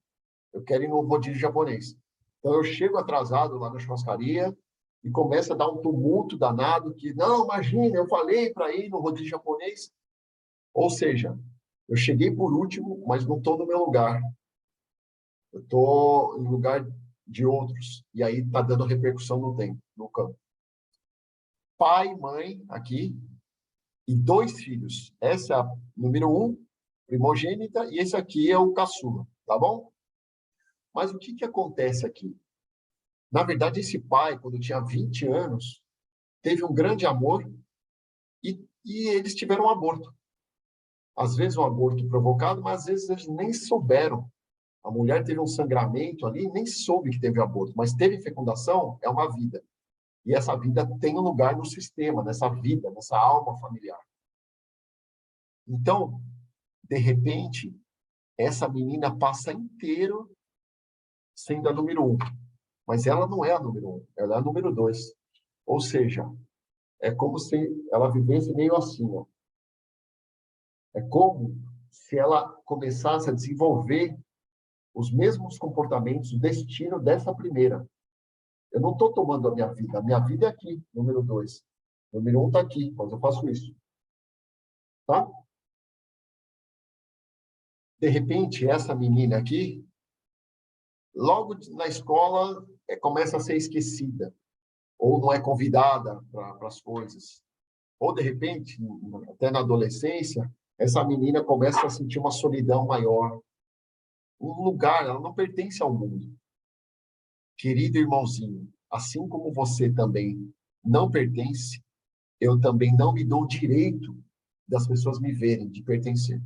Eu quero ir no rodízio japonês. Então, eu chego atrasado lá na churrascaria e começa a dar um tumulto danado que, não, imagina, eu falei para ir no rodízio japonês. Ou seja, eu cheguei por último, mas não estou no meu lugar. Eu estou no lugar de outros. E aí está dando repercussão no tempo, no campo. Pai, mãe, aqui, e 2 filhos. Essa é a número 1, primogênita, e esse aqui é o caçula, tá bom? Mas o que acontece aqui? Na verdade, esse pai, quando tinha 20 anos, teve um grande amor e eles tiveram um aborto. Às vezes um aborto provocado, mas às vezes eles nem souberam. A mulher teve um sangramento ali, nem soube que teve aborto, mas teve fecundação, é uma vida. E essa vida tem um lugar no sistema, nessa vida, nessa alma familiar. Então, de repente, essa menina passa inteiro sendo a número 1. Mas ela não é a número 1, ela é a número 2. Ou seja, é como se ela vivesse meio assim, ó. É como se ela começasse a desenvolver os mesmos comportamentos, o destino dessa primeira. Eu não estou tomando a minha vida é aqui, número 2. Número 1 está aqui, mas eu faço isso. Tá? De repente, essa menina aqui, logo na escola, começa a ser esquecida. ou não é convidada para as coisas. Ou, de repente, até na adolescência, essa menina começa a sentir uma solidão maior. Um lugar, ela não pertence ao mundo. Querido irmãozinho, assim como você também não pertence, eu também não me dou o direito das pessoas me verem, de pertencer.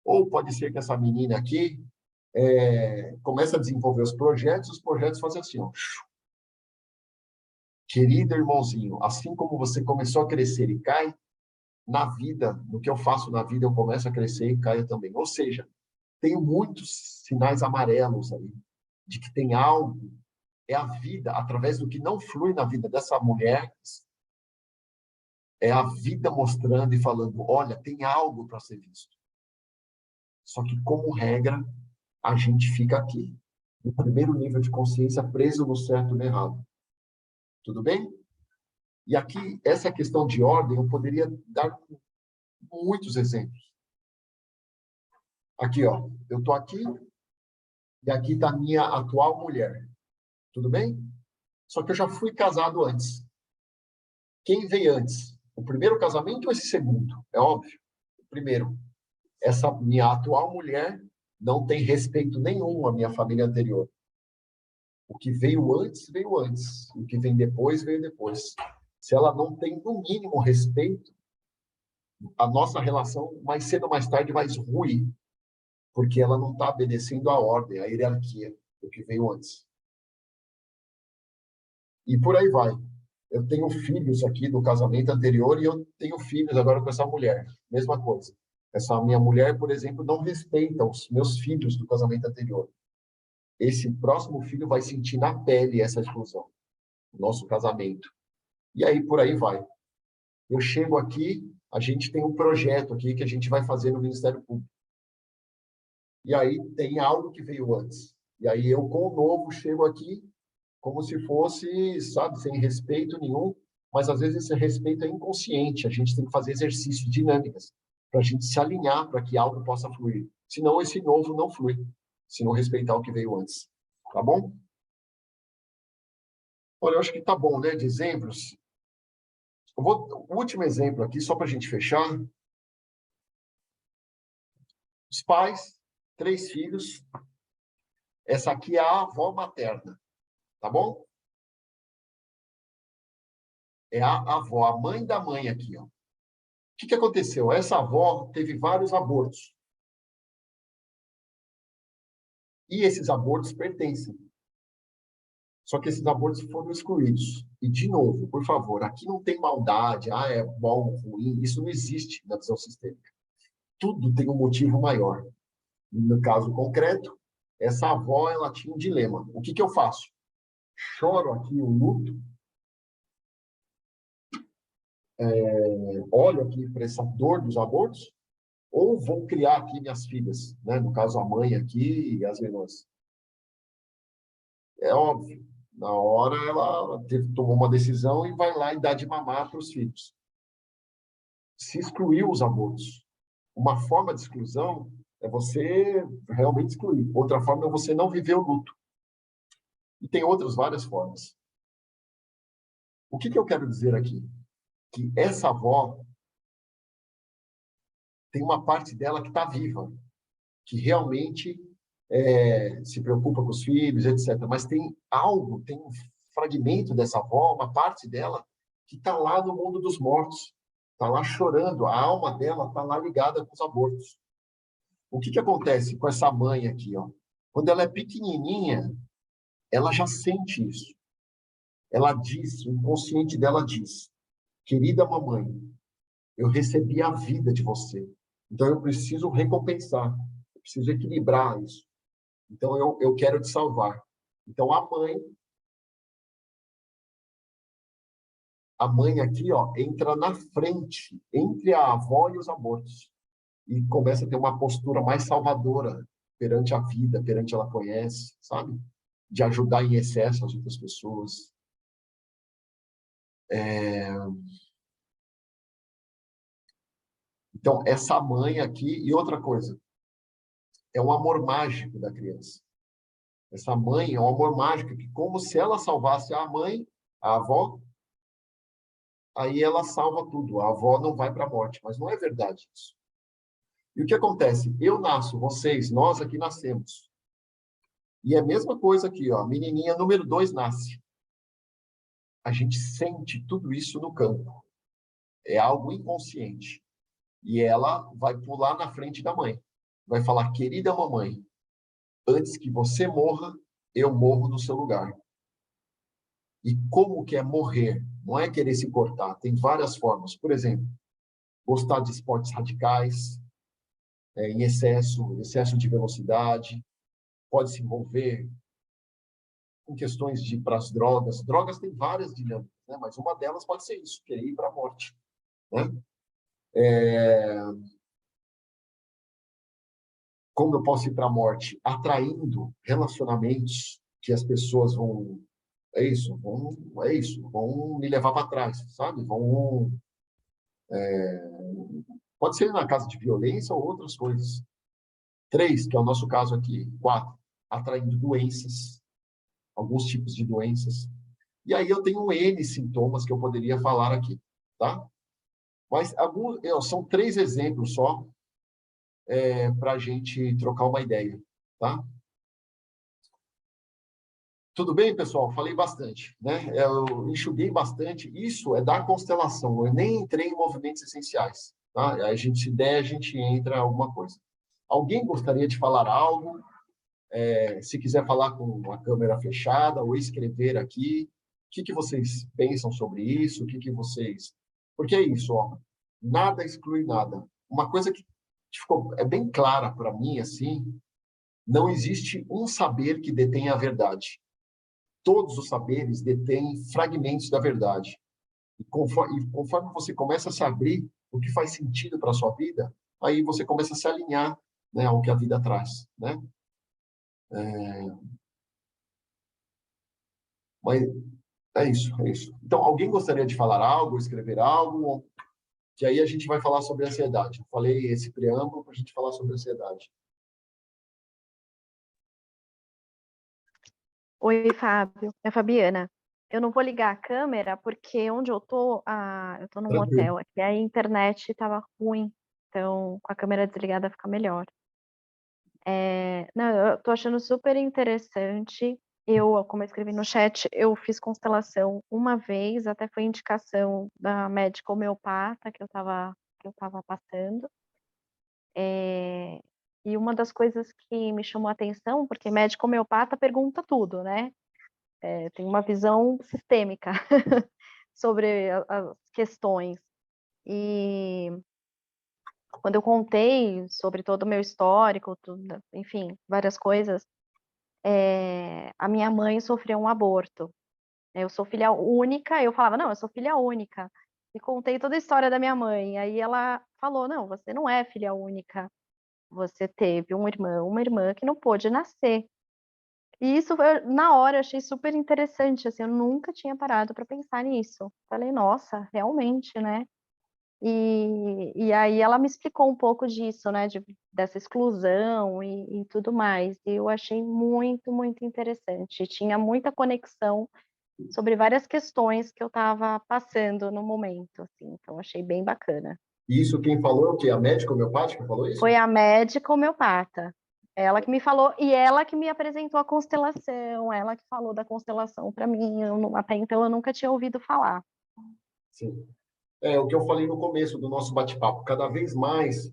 Ou pode ser que essa menina aqui começa a desenvolver os projetos fazem assim, ó. Querido irmãozinho, assim como você começou a crescer e cai, na vida, no que eu faço na vida, eu começo a crescer e caio também. Ou seja, tem muitos sinais amarelos aí, de que tem algo, é a vida, através do que não flui na vida dessa mulher, é a vida mostrando e falando, olha, tem algo para ser visto. Só que, como regra, a gente fica aqui, no primeiro nível de consciência, preso no certo e no errado. Tudo bem? E aqui, essa questão de ordem, eu poderia dar muitos exemplos. Aqui, ó, eu estou aqui, e aqui está a minha atual mulher. Tudo bem? Só que eu já fui casado antes. Quem veio antes? O primeiro casamento ou esse segundo? É óbvio. O primeiro. Essa minha atual mulher não tem respeito nenhum à minha família anterior. O que veio antes, veio antes. O que vem depois, veio depois. Se ela não tem, no mínimo, respeito, a nossa relação, mais cedo ou mais tarde, vai ruir, porque ela não está obedecendo a ordem, a hierarquia do que veio antes. E por aí vai. Eu tenho filhos aqui do casamento anterior e eu tenho filhos agora com essa mulher. Mesma coisa. Essa minha mulher, por exemplo, não respeita os meus filhos do casamento anterior. Esse próximo filho vai sentir na pele essa exclusão, o nosso casamento. E aí, por aí vai. Eu chego aqui, a gente tem um projeto aqui que a gente vai fazer no Ministério Público. E aí tem algo que veio antes. E aí eu, com o novo, chego aqui como se fosse, sabe, sem respeito nenhum, mas às vezes esse respeito é inconsciente. A gente tem que fazer exercícios dinâmicas para a gente se alinhar para que algo possa fluir. Senão esse novo não flui, se não respeitar o que veio antes. Tá bom? Olha, eu acho que tá bom, né, de exemplos. O último exemplo aqui, só para a gente fechar. Os pais, 3 filhos. Essa aqui é a avó materna, tá bom? É a avó, a mãe da mãe aqui, ó. O que aconteceu? Essa avó teve vários abortos. E esses abortos pertencem. Só que esses abortos foram excluídos. E, de novo, por favor, aqui não tem maldade, é bom, ruim, isso não existe na visão sistêmica. Tudo tem um motivo maior. No caso concreto, essa avó, ela tinha um dilema. O que eu faço? Choro aqui o luto, olho aqui para essa dor dos abortos, ou vou criar aqui minhas filhas, né? No caso, a mãe aqui e as irmãs. É óbvio, na hora ela tomou uma decisão e vai lá e dá de mamar para os filhos. Se excluiu os abortos. Uma forma de exclusão é você realmente excluir. Outra forma é você não viver o luto. E tem outras várias formas. O que eu quero dizer aqui? Que essa avó tem uma parte dela que está viva, que realmente se preocupa com os filhos, etc. Mas tem algo, tem um fragmento dessa avó, uma parte dela, que está lá no mundo dos mortos, está lá chorando, a alma dela está lá ligada com os abortos. O que acontece com essa mãe aqui? Ó? Quando ela é pequenininha, ela já sente isso. Ela diz, o inconsciente dela diz, querida mamãe, eu recebi a vida de você, então eu preciso recompensar, eu preciso equilibrar isso. Então, eu quero te salvar. Então, a mãe aqui, ó, entra na frente, entre a avó e os abortos. E começa a ter uma postura mais salvadora perante a vida, perante ela conhece, sabe? De ajudar em excesso as outras pessoas. Então, essa mãe aqui... E outra coisa, é um amor mágico da criança. Essa mãe é um amor mágico, que como se ela salvasse a mãe, A avó, aí ela salva tudo. A avó não vai para a morte, mas não é verdade isso. E o que acontece? Eu nasço, vocês, nós aqui nascemos. E é a mesma coisa aqui, ó. A menininha número 2 nasce. A gente sente tudo isso no campo. É algo inconsciente. E ela vai pular na frente da mãe. Vai falar, querida mamãe, antes que você morra, eu morro no seu lugar. E como que é morrer? Não é querer se cortar. Tem várias formas. Por exemplo, gostar de esportes radicais, em excesso de velocidade, pode se envolver com questões de ir para as drogas. Drogas tem várias dinâmicas, né? Mas uma delas pode ser isso, querer ir para a morte, né? Como eu posso ir para a morte? Atraindo relacionamentos que as pessoas vão... é isso, vão me levar para trás, sabe? Pode ser na casa de violência ou outras coisas. 3, que é o nosso caso aqui. 4, atraindo doenças, alguns tipos de doenças. E aí eu tenho N sintomas que eu poderia falar aqui, tá? Mas são 3 exemplos só para a gente trocar uma ideia, tá? Tudo bem, pessoal? Falei bastante, né? Eu enxuguei bastante. Isso é da constelação. Eu nem entrei em movimentos essenciais, tá? Se der, a gente entra em alguma coisa. Alguém gostaria de falar algo? Se quiser falar com a câmera fechada ou escrever aqui, o que vocês pensam sobre isso? Porque é isso, ó. Nada exclui nada. Uma coisa que é bem clara para mim, assim, não existe um saber que detenha a verdade. Todos os saberes detêm fragmentos da verdade. E conforme você começa a se abrir o que faz sentido para a sua vida, aí você começa a se alinhar, né, ao que a vida traz, né? Mas é isso, é isso. Então, alguém gostaria de falar algo, escrever algo? Que aí a gente vai falar sobre ansiedade. Eu falei esse preâmbulo para a gente falar sobre ansiedade. Oi, Fábio. É a Fabiana. Eu não vou ligar a câmera porque onde eu tô num Tranquilo. hotel aqui, a internet estava ruim, então com a câmera desligada fica melhor. Não, eu tô achando super interessante. Como eu escrevi no chat, eu fiz constelação uma vez, até foi indicação da médica homeopata que eu tava passando. E uma das coisas que me chamou a atenção, porque médico homeopata pergunta tudo, né? Tem uma visão sistêmica sobre as questões. E quando eu contei sobre todo o meu histórico, tudo, enfim, várias coisas, a minha mãe sofreu um aborto. Eu sou filha única, eu falava, não, eu sou filha única. E contei toda a história da minha mãe. Aí ela falou, não, você não é filha única. Você teve um irmão, uma irmã que não pôde nascer. E isso, na hora, eu achei super interessante, assim, eu nunca tinha parado para pensar nisso. Falei, nossa, realmente, né? E aí ela me explicou um pouco disso, né, dessa exclusão e tudo mais. E eu achei muito, muito interessante. Tinha muita conexão sobre várias questões que eu estava passando no momento, assim, então achei bem bacana. E isso quem falou é o quê? A médica homeopática falou isso? Foi a médica homeopata. Ela que me falou, e ela que me apresentou a constelação, ela que falou da constelação para mim. Até então eu nunca tinha ouvido falar. Sim. É o que eu falei no começo do nosso bate-papo. Cada vez mais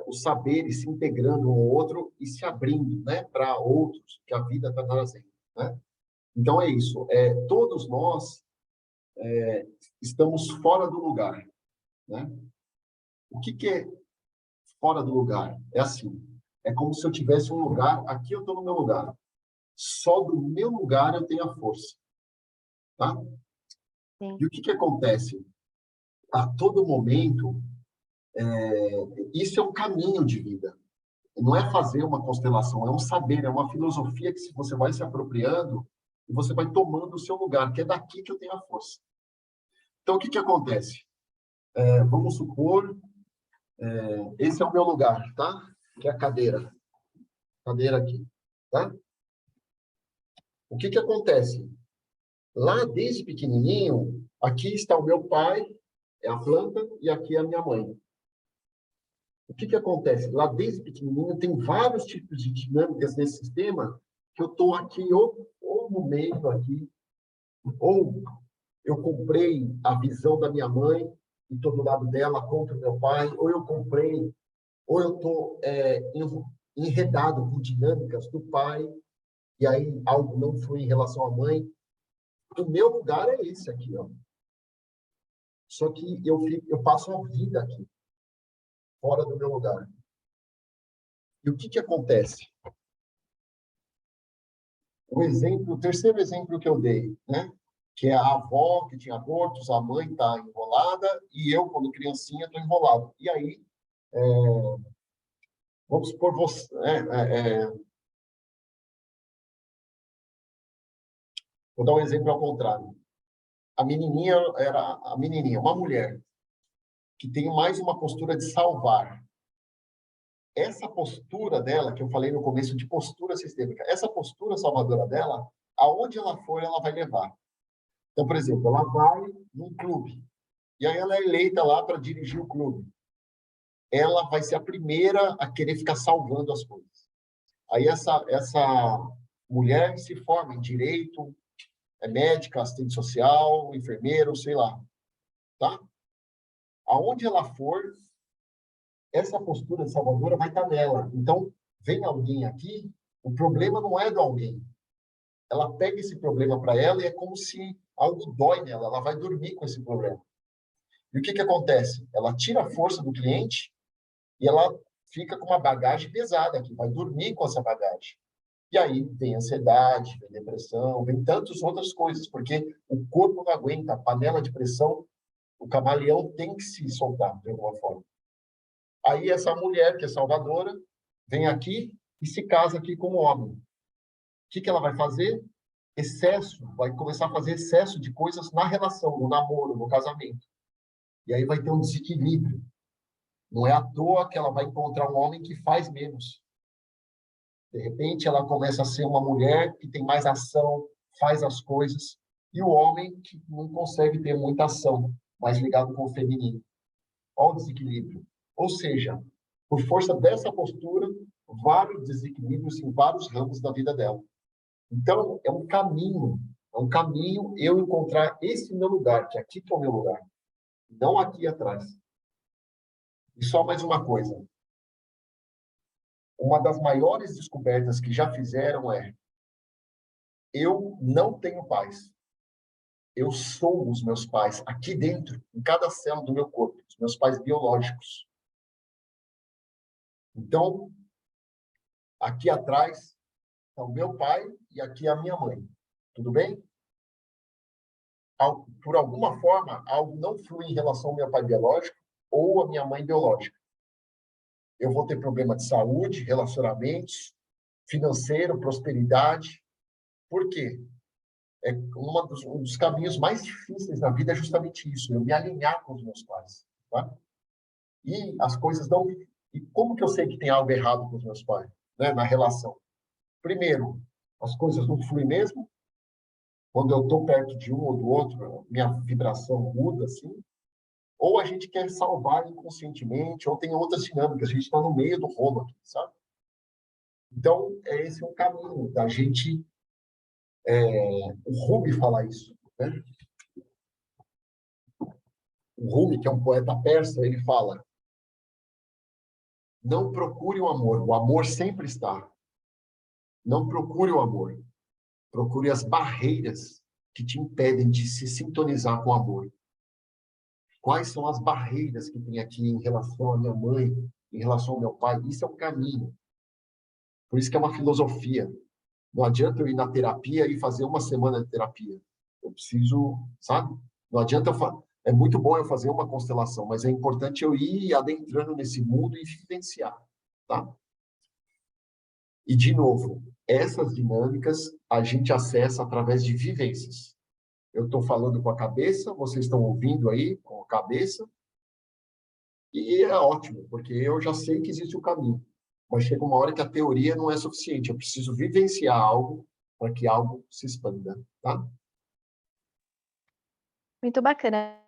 os saberes se integrando um ao outro e se abrindo, né, para outros que a vida está trazendo, né? Então é isso. Todos nós estamos fora do lugar, né? O que é fora do lugar? É assim. É como se eu tivesse um lugar. Aqui eu estou no meu lugar. Só do meu lugar eu tenho a força, tá? Sim, E o que acontece? A todo momento, isso é um caminho de vida. Não é fazer uma constelação, é um saber, é uma filosofia que você vai se apropriando e você vai tomando o seu lugar, que é daqui que eu tenho a força. Então, o que acontece? Vamos supor, esse é o meu lugar, tá? Que é a cadeira. Cadeira aqui, tá? O que acontece? Lá, desde pequenininho, aqui está o meu pai, é a planta, e aqui é a minha mãe. O que acontece? Lá, desde pequenininho, tem vários tipos de dinâmicas nesse sistema que eu estou aqui ou no meio aqui, ou eu comprei a visão da minha mãe e estou do lado dela contra o meu pai, ou eu comprei, ou eu estou enredado com dinâmicas do pai, e aí algo não foi em relação à mãe. O meu lugar é esse aqui, ó. Só que eu passo a vida aqui, fora do meu lugar. E o que acontece? O terceiro exemplo que eu dei, né? Que é a avó que tinha abortos, a mãe está enrolada e eu, quando criancinha, estou enrolado. E aí, vamos supor você... vou dar um exemplo ao contrário. A menininha era uma mulher que tem mais uma postura de salvar. Essa postura dela, que eu falei no começo de postura sistêmica, essa postura salvadora dela, aonde ela for, ela vai levar. Então, por exemplo, ela vai num clube, e aí ela é eleita lá para dirigir o clube. Ela vai ser a primeira a querer ficar salvando as coisas. Aí essa mulher se forma em direito, é médica, assistente social, enfermeiro, sei lá, tá? Aonde ela for, essa postura de salvadora vai estar nela. Então, vem alguém aqui, o problema não é do alguém. Ela pega esse problema para ela e é como se algo dói nela, ela vai dormir com esse problema. E o que acontece? Ela tira a força do cliente e ela fica com uma bagagem pesada aqui, vai dormir com essa bagagem. E aí vem ansiedade, vem depressão, vem tantas outras coisas, porque o corpo não aguenta, a panela de pressão, o camaleão tem que se soltar de alguma forma. Aí essa mulher, que é salvadora, vem aqui e se casa aqui com o homem. O que ela vai fazer? Excesso, vai começar a fazer excesso de coisas na relação, no namoro, no casamento. E aí vai ter um desequilíbrio. Não é à toa que ela vai encontrar um homem que faz menos. De repente, ela começa a ser uma mulher que tem mais ação, faz as coisas, e o homem que não consegue ter muita ação, mais ligado com o feminino. Olha o desequilíbrio. Ou seja, por força dessa postura, vários desequilíbrios em vários ramos da vida dela. Então, é um caminho eu encontrar esse meu lugar, que aqui que é o meu lugar, não aqui atrás. E só mais uma coisa. Uma das maiores descobertas que já fizeram é: eu não tenho pais. Eu sou os meus pais aqui dentro, em cada célula do meu corpo, os meus pais biológicos. Então, aqui atrás está o meu pai e aqui a minha mãe. Tudo bem? Por alguma forma, algo não flui em relação ao meu pai biológico ou à minha mãe biológica. Eu vou ter problema de saúde, relacionamentos, financeiro, prosperidade. Por quê? Um dos caminhos mais difíceis na vida é justamente isso, eu me alinhar com os meus pais. Tá? E as coisas não... E como que eu sei que tem algo errado com os meus pais, né, na relação? Primeiro, as coisas não fluem mesmo. Quando eu estou perto de um ou do outro, minha vibração muda, assim. Ou a gente quer salvar inconscientemente, ou tem outras dinâmicas, a gente está no meio do rolo aqui, sabe? Então, esse é um caminho da gente... o Rumi fala isso, né? O Rumi, que é um poeta persa, ele fala: não procure o amor sempre está. Não procure o amor, procure as barreiras que te impedem de se sintonizar com o amor. Quais são as barreiras que tem aqui em relação à minha mãe, em relação ao meu pai? Isso é um caminho. Por isso que é uma filosofia. Não adianta eu ir na terapia e fazer uma semana de terapia. Eu preciso, sabe? Não adianta É muito bom eu fazer uma constelação, mas é importante eu ir adentrando nesse mundo e vivenciar, tá? E, de novo, essas dinâmicas a gente acessa através de vivências. Eu estou falando com a cabeça, vocês estão ouvindo aí com a cabeça, e é ótimo, porque eu já sei que existe um caminho. Mas chega uma hora que a teoria não é suficiente, eu preciso vivenciar algo para que algo se expanda, tá? Muito bacana.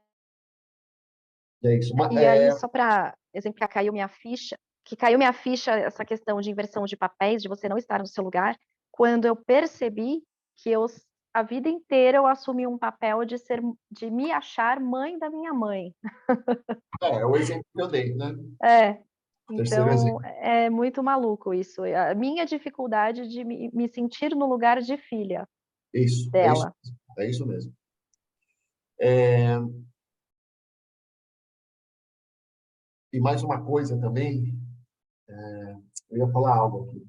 É isso. E aí, só para exemplificar, caiu minha ficha essa questão de inversão de papéis, de você não estar no seu lugar, quando eu percebi que a vida inteira eu assumi um papel de me achar mãe da minha mãe. É o exemplo que eu dei, né? É, Terceiro então exemplo. é muito maluco isso. A minha dificuldade de me sentir no lugar de filha Isso, dela. é isso mesmo. É, e mais uma coisa também, eu ia falar algo aqui.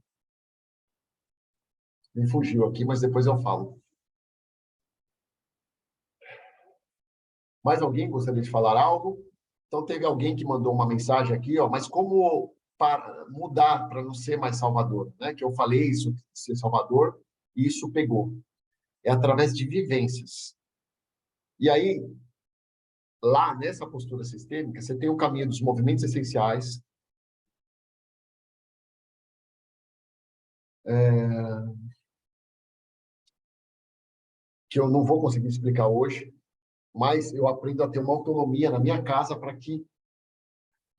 Me fugiu aqui, mas depois eu falo. Mais alguém gostaria de falar algo? Então, teve alguém que mandou uma mensagem aqui, ó, mas como para mudar para não ser mais Salvador, né? Que eu falei isso, ser Salvador, e isso pegou. É através de vivências. E aí, lá nessa postura sistêmica, você tem o caminho dos movimentos essenciais, que eu não vou conseguir explicar hoje, mas eu aprendo a ter uma autonomia na minha casa para que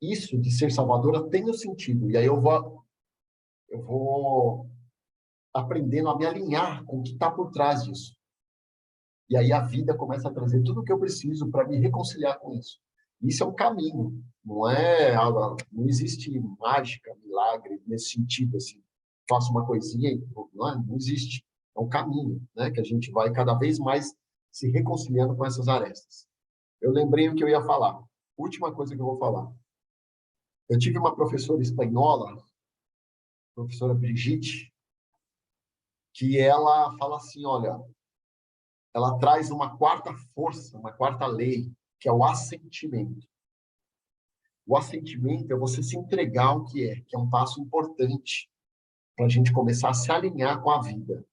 isso de ser salvadora tenha sentido. E aí eu vou aprendendo a me alinhar com o que está por trás disso. E aí a vida começa a trazer tudo o que eu preciso para me reconciliar com isso. Isso é um caminho, não é algo, não existe mágica, milagre nesse sentido assim. Faço uma coisinha e não existe. É um caminho, né, que a gente vai cada vez mais se reconciliando com essas arestas. Eu lembrei o que eu ia falar. Última coisa que eu vou falar. Eu tive uma professora espanhola, professora Brigitte, que ela fala assim, olha, ela traz uma quarta força, uma quarta lei, que é o assentimento. O assentimento é você se entregar ao que é um passo importante para a gente começar a se alinhar com a vida.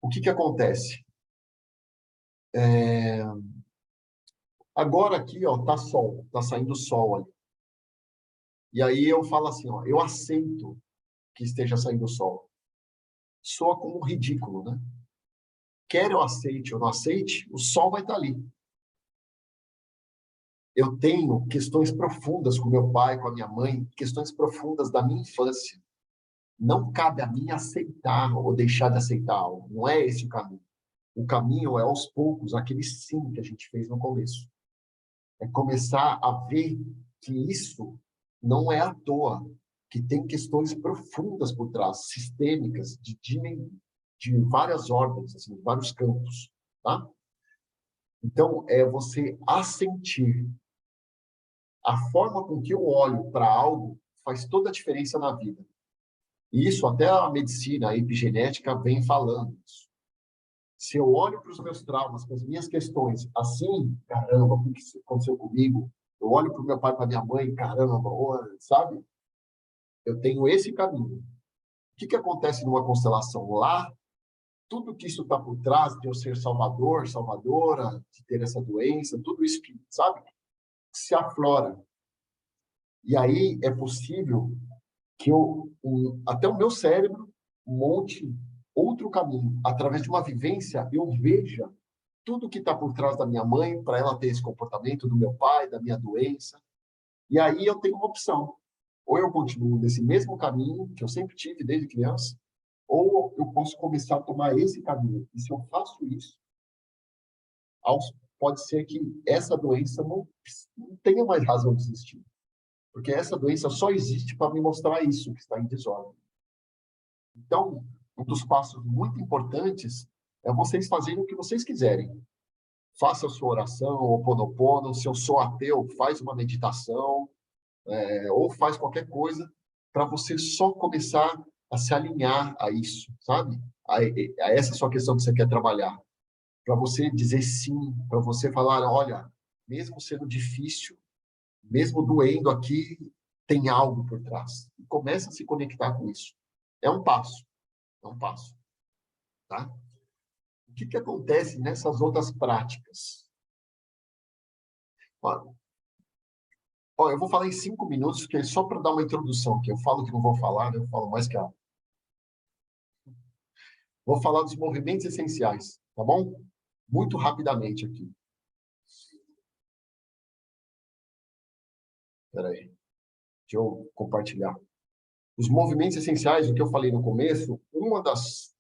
O que acontece? Agora aqui, ó, tá sol, tá saindo sol ali. E aí eu falo assim, ó, eu aceito que esteja saindo sol. Soa como ridículo, né? Quer eu aceite ou não aceite, o sol vai estar ali. Eu tenho questões profundas com meu pai, com a minha mãe, questões profundas da minha infância. Não cabe a mim aceitar ou deixar de aceitar algo. Não é esse o caminho. O caminho é, aos poucos, aquele sim que a gente fez no começo. É começar a ver que isso não é à toa, que tem questões profundas por trás, sistêmicas, de várias ordens, assim, de vários campos, tá? Então, é você assentir. A forma com que eu olho para algo faz toda a diferença na vida. E isso até a medicina, a epigenética vem falando isso. Se eu olho para os meus traumas, para as minhas questões, assim, caramba, o que aconteceu comigo? Eu olho para o meu pai, para a minha mãe, caramba, sabe? Eu tenho esse caminho. O que acontece numa constelação? Lá, tudo que isso está por trás de eu ser salvador, salvadora, de ter essa doença, tudo isso que, sabe? Se aflora. E aí é possível que até o meu cérebro monte outro caminho. Através de uma vivência, eu veja tudo que está por trás da minha mãe, para ela ter esse comportamento, do meu pai, da minha doença. E aí eu tenho uma opção. Ou eu continuo nesse mesmo caminho que eu sempre tive desde criança, ou eu posso começar a tomar esse caminho. E se eu faço isso, pode ser que essa doença não tenha mais razão de existir. Porque essa doença só existe para me mostrar isso, que está em desordem. Então, um dos passos muito importantes é vocês fazerem o que vocês quiserem. Faça a sua oração, o Ho'oponopono. Se eu sou ateu, faz uma meditação, ou faz qualquer coisa para você só começar a se alinhar a isso, sabe? A essa sua questão que você quer trabalhar. Para você dizer sim, para você falar, olha, mesmo sendo difícil, mesmo doendo aqui, tem algo por trás. E começa a se conectar com isso. É um passo, é um passo, tá? O que acontece nessas outras práticas? Ó, eu vou falar em 5 minutos, que é só para dar uma introdução, que eu falo que não vou falar, né? Eu falo mais que a... Vou falar dos movimentos essenciais. Tá bom? Muito rapidamente aqui. Espera aí. Deixa eu compartilhar. Os movimentos essenciais, o que eu falei no começo, uma das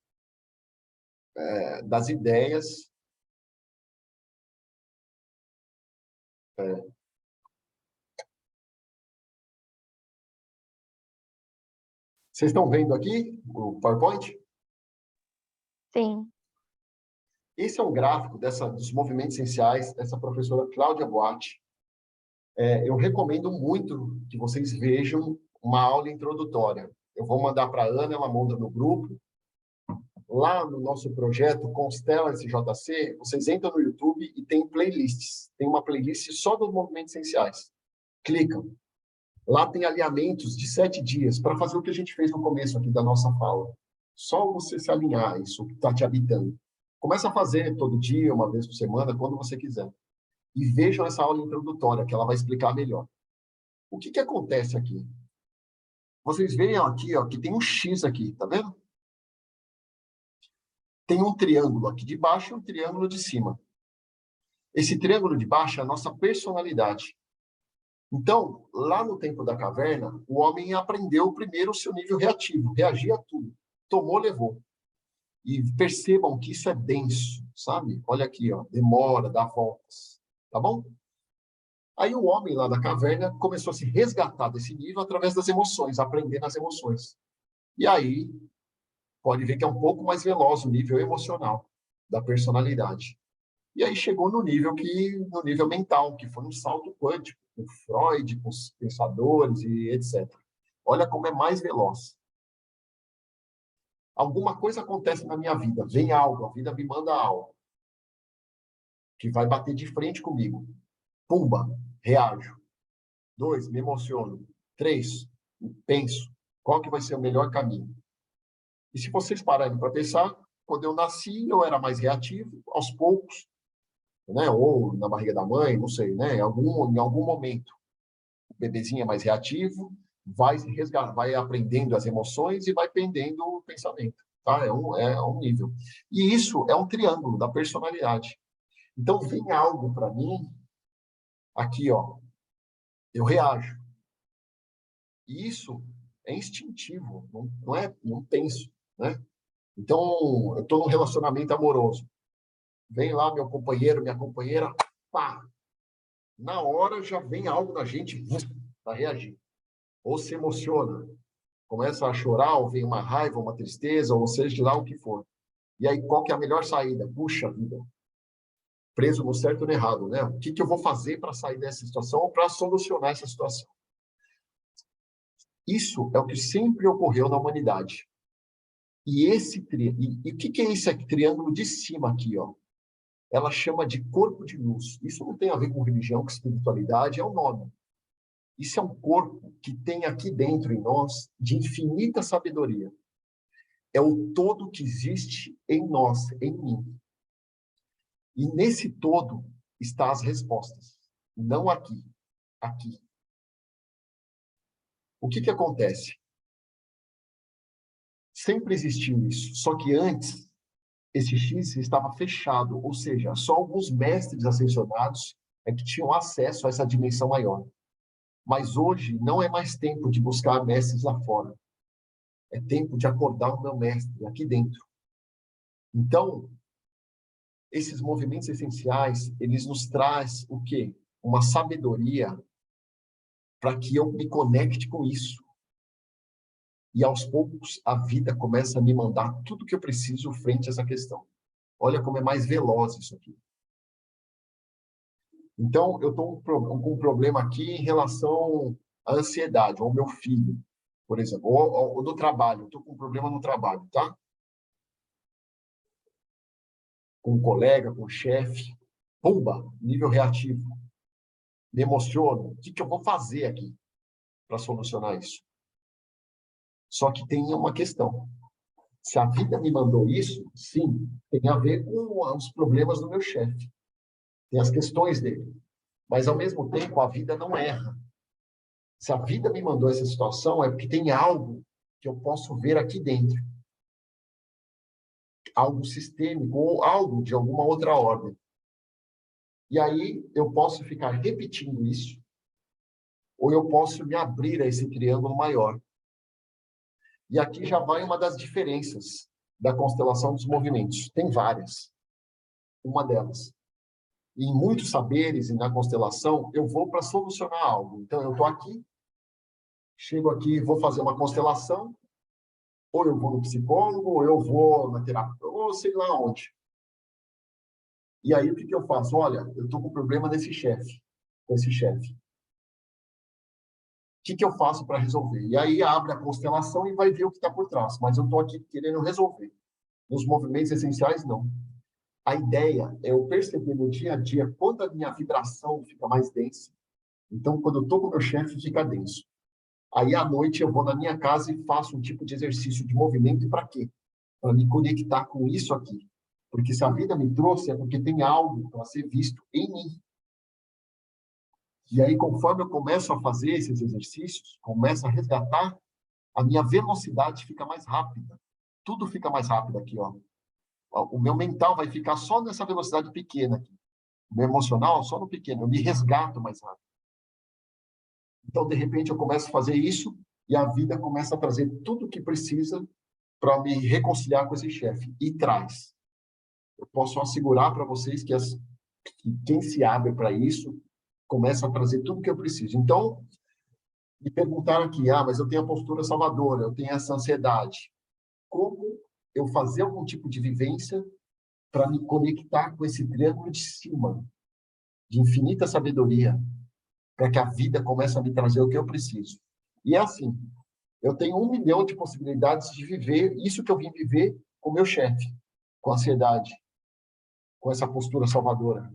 ideias... Vocês estão vendo aqui o PowerPoint? Sim. Esse é um gráfico dos movimentos essenciais dessa professora Cláudia Boatti. Eu recomendo muito que vocês vejam uma aula introdutória. Eu vou mandar para a Ana, ela manda no grupo. Lá no nosso projeto Constela SJC, vocês entram no YouTube e tem playlists. Tem uma playlist só dos movimentos essenciais. Clicam. Lá tem alinhamentos de 7 dias para fazer o que a gente fez no começo aqui da nossa fala. Só você se alinhar a isso que está te habitando. Começa a fazer todo dia, uma vez por semana, quando você quiser. E vejam essa aula introdutória, que ela vai explicar melhor. O que acontece aqui? Vocês veem aqui, ó, que tem um X aqui, tá vendo? Tem um triângulo aqui de baixo e um triângulo de cima. Esse triângulo de baixo é a nossa personalidade. Então, lá no tempo da caverna, o homem aprendeu primeiro o seu nível reativo, reagia a tudo. Tomou, levou. E percebam que isso é denso, sabe? Olha aqui, ó, demora, dá voltas. Tá bom? Aí o homem lá da caverna começou a se resgatar desse nível através das emoções, aprendendo as emoções. E aí, pode ver que é um pouco mais veloz o nível emocional da personalidade. E aí chegou no nível mental, que foi um salto quântico, com Freud, com os pensadores e etc. Olha como é mais veloz. Alguma coisa acontece na minha vida, vem algo, a vida me manda algo, que vai bater de frente comigo. Pumba, reajo. 2, me emociono. 3, penso. Qual que vai ser o melhor caminho? E se vocês pararem para pensar, quando eu nasci, eu era mais reativo, aos poucos, né? Ou na barriga da mãe, não sei, né? Em algum momento, o bebezinho é mais reativo, vai aprendendo as emoções e vai pendendo o pensamento. Tá? É um nível. E isso é um triângulo da personalidade. Então, vem algo para mim, aqui, ó, eu reajo. E isso é instintivo, não penso, né? Então, eu estou num relacionamento amoroso. Vem lá meu companheiro, minha companheira, pá! Na hora já vem algo na gente para reagir. Ou se emociona, começa a chorar, ou vem uma raiva, uma tristeza, ou seja lá o que for. E aí, qual que é a melhor saída? Puxa vida, preso no certo ou no errado, né? O que eu vou fazer para sair dessa situação ou para solucionar essa situação? Isso é o que sempre ocorreu na humanidade. E o que é esse triângulo de cima aqui, ó? Ela chama de corpo de luz. Isso não tem a ver com religião, com espiritualidade, é o nome. Isso é um corpo que tem aqui dentro em nós de infinita sabedoria. É o todo que existe em nós, em mim. E nesse todo estão as respostas. Não aqui, aqui. O que acontece? Sempre existiu isso, só que antes esse X estava fechado, ou seja, só alguns mestres ascensionados é que tinham acesso a essa dimensão maior. Mas hoje não é mais tempo de buscar mestres lá fora. É tempo de acordar o meu mestre aqui dentro. Então, esses movimentos essenciais, eles nos trazem o quê? Uma sabedoria para que eu me conecte com isso. E aos poucos a vida começa a me mandar tudo o que eu preciso frente a essa questão. Olha como é mais veloz isso aqui. Então, eu estou com um problema aqui em relação à ansiedade, ao meu filho, por exemplo, ou do trabalho. Estou com um problema no trabalho, tá? Com um colega, com um chefe. Pumba, nível reativo. Me emociono. O que eu vou fazer aqui para solucionar isso? Só que tem uma questão. Se a vida me mandou isso, sim, tem a ver com os problemas do meu chefe. Tem as questões dele. Mas, ao mesmo tempo, a vida não erra. Se a vida me mandou essa situação, é porque tem algo que eu posso ver aqui dentro. algo sistêmico ou algo de alguma outra ordem. E aí eu posso ficar repetindo isso, ou eu posso me abrir a esse triângulo maior. E aqui já vai uma das diferenças da constelação dos movimentos. Tem várias. Uma delas. Em muitos saberes e na constelação, eu vou para solucionar algo. Então, eu estou aqui, chego aqui, vou fazer uma constelação, ou eu vou no psicólogo, ou eu vou na terapia, ou sei lá onde. E aí, o que eu faço? Olha, eu estou com problema nesse chefe, com esse chefe. O que eu faço para resolver? E aí, abre a constelação e vai ver o que está por trás. Mas eu estou aqui querendo resolver. Nos movimentos essenciais, não. A ideia é eu perceber no dia a dia quando a minha vibração fica mais densa. Então, quando eu estou com o meu chefe, fica denso. Aí, à noite, eu vou na minha casa e faço um tipo de exercício de movimento. Para quê? Para me conectar com isso aqui. Porque se a vida me trouxe, é porque tem algo para ser visto em mim. E aí, conforme eu começo a fazer esses exercícios, começo a resgatar, a minha velocidade fica mais rápida. Tudo fica mais rápido aqui, ó. O meu mental vai ficar só nessa velocidade pequena aqui. O meu emocional, só no pequeno. Eu me resgato mais rápido. Então, de repente, eu começo a fazer isso e a vida começa a trazer tudo o que precisa para me reconciliar com esse chefe. E traz. Eu posso assegurar para vocês que quem se abre para isso começa a trazer tudo que eu preciso. Então, me perguntaram aqui, mas eu tenho a postura salvadora, eu tenho essa ansiedade. Como eu fazer algum tipo de vivência para me conectar com esse triângulo de cima, de infinita sabedoria, para que a vida comece a me trazer o que eu preciso? E é assim, eu tenho 1 milhão de possibilidades de viver isso que eu vim viver com o meu chefe, com a ansiedade, com essa postura salvadora,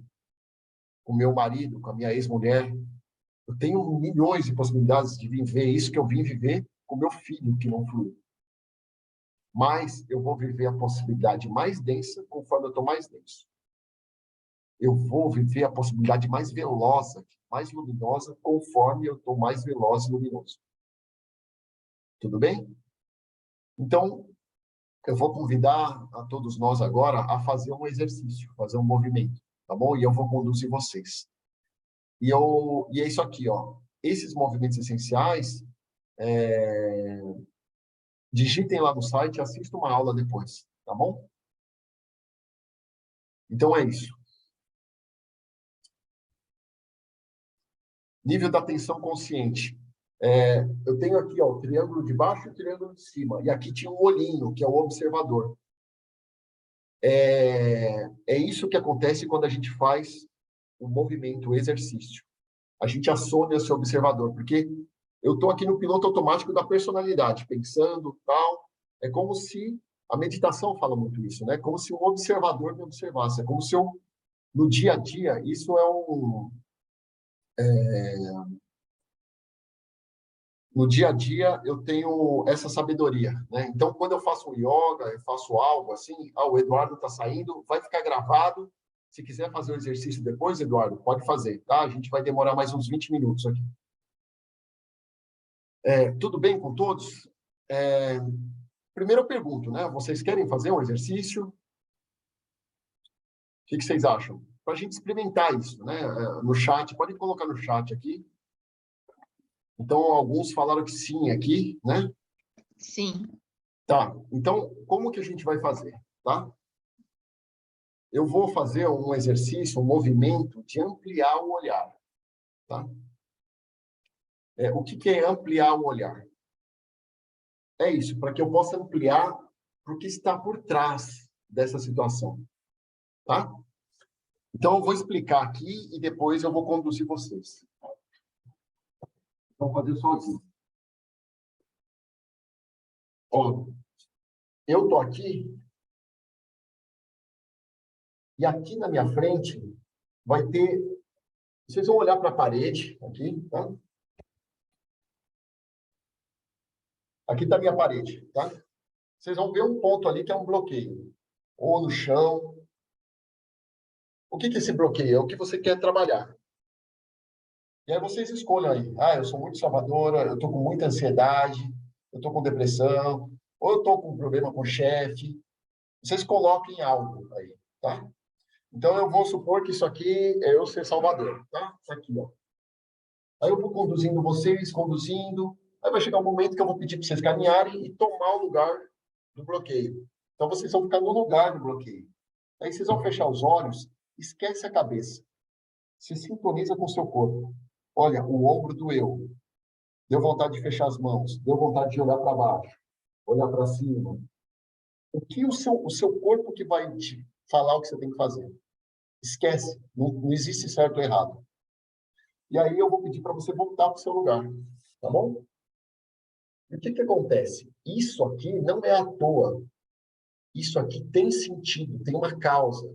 com o meu marido, com a minha ex-mulher. Eu tenho milhões de possibilidades de viver isso que eu vim viver com meu filho, que não flui. Mas eu vou viver a possibilidade mais densa conforme eu estou mais denso. Eu vou viver a possibilidade mais veloz, mais luminosa, conforme eu estou mais veloz e luminoso. Tudo bem? Então, eu vou convidar a todos nós agora a fazer um exercício, fazer um movimento, tá bom? E eu vou conduzir vocês. E é isso aqui, ó. Esses movimentos essenciais, digitem lá no site e assistam uma aula depois, tá bom? Então é isso. Nível da atenção consciente. Eu tenho aqui, ó, o triângulo de baixo e o triângulo de cima. E aqui tinha um olhinho, que é o observador. É isso que acontece quando a gente faz o movimento, o exercício. A gente aciona esse observador, porque eu estou aqui no piloto automático da personalidade, pensando, tal. É como se a meditação fala muito isso, né? Como se o observador me observasse. É como se eu, no dia a dia, isso no dia a dia eu tenho essa sabedoria, né? Então, quando eu faço um yoga, eu faço algo assim, o Eduardo está saindo, vai ficar gravado. Se quiser fazer o exercício depois, Eduardo, pode fazer, tá? A gente vai demorar mais uns 20 minutos aqui. Tudo bem com todos? Primeiro eu pergunto, né? Vocês querem fazer um exercício? O que vocês acham? Para a gente experimentar isso, né? No chat, pode colocar no chat aqui. Então, alguns falaram que sim aqui, né? Sim. Tá, então, como que a gente vai fazer, tá? Eu vou fazer um exercício, um movimento de ampliar o olhar, tá? O que é ampliar o olhar? É isso, para que eu possa ampliar o que está por trás dessa situação, tá? Então, eu vou explicar aqui e depois eu vou conduzir vocês. Vou fazer sozinho. Ó, eu tô aqui e aqui na minha frente vai ter... Vocês vão olhar para a parede aqui, tá? Aqui está a minha parede, tá? Vocês vão ver um ponto ali que é um bloqueio. Ou no chão. O que é esse bloqueio? É o que você quer trabalhar. E aí vocês escolham aí. Eu sou muito salvadora, eu estou com muita ansiedade, eu estou com depressão, ou eu estou com problema com o chefe. Vocês coloquem algo aí, tá? Então, eu vou supor que isso aqui é eu ser Salvador, tá? Isso aqui, ó. Aí eu vou conduzindo vocês, conduzindo. Aí vai chegar um momento que eu vou pedir para vocês caminharem e tomar o lugar do bloqueio. Então, vocês vão ficar no lugar do bloqueio. Aí vocês vão fechar os olhos, esquece a cabeça. Se sintoniza com o seu corpo. Olha, o ombro doeu. Deu vontade de fechar as mãos. Deu vontade de olhar para baixo. Olhar para cima. O que o seu corpo que vai te falar o que você tem que fazer? Esquece. Não existe certo ou errado. E aí eu vou pedir para você voltar para o seu lugar. Tá bom? E o que que acontece? Isso aqui não é à toa. Isso aqui tem sentido, tem uma causa.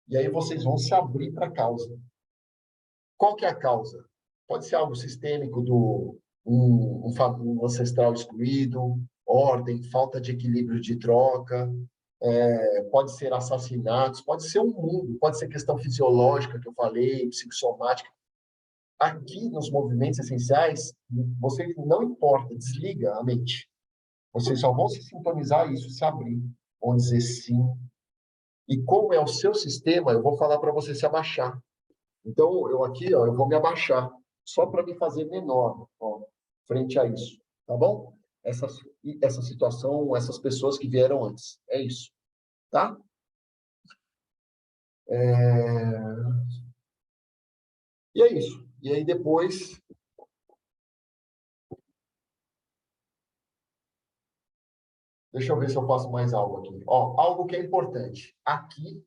E aí vocês vão se abrir para a causa. Qual que é a causa? Pode ser algo sistêmico do um ancestral excluído, ordem, falta de equilíbrio de troca, pode ser assassinatos, pode ser um mundo, pode ser questão fisiológica que eu falei, psicossomática. Aqui nos movimentos essenciais, vocês não importa, desliga a mente. Vocês só vão se sintonizar isso, se abrir, vão dizer sim. E como é o seu sistema, eu vou falar para você se abaixar. Então, eu aqui, ó, eu vou me abaixar, só para me fazer menor, ó, frente a isso, tá bom? Essa situação, essas pessoas que vieram antes, é isso, tá? E é isso. E aí depois, deixa eu ver se eu faço mais algo aqui. Ó, algo que é importante. Aqui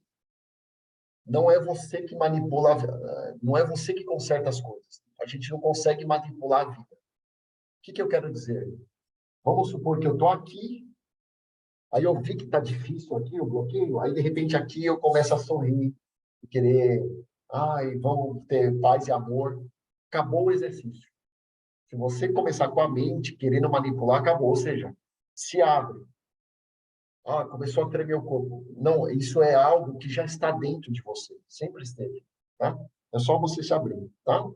não é você que manipula, não é você que conserta as coisas. A gente não consegue manipular a vida. O que que eu quero dizer? Vamos supor que eu estou aqui. Aí eu vi que está difícil aqui o bloqueio, aí de repente aqui eu começo a sorrir, querer, ai, vamos ter paz e amor. Acabou o exercício. Se você começar com a mente querendo manipular, acabou. Ou seja, se abre. Ah, começou a tremer o corpo. Não, isso é algo que já está dentro de você, sempre esteve, tá? É só você se abrir, tá?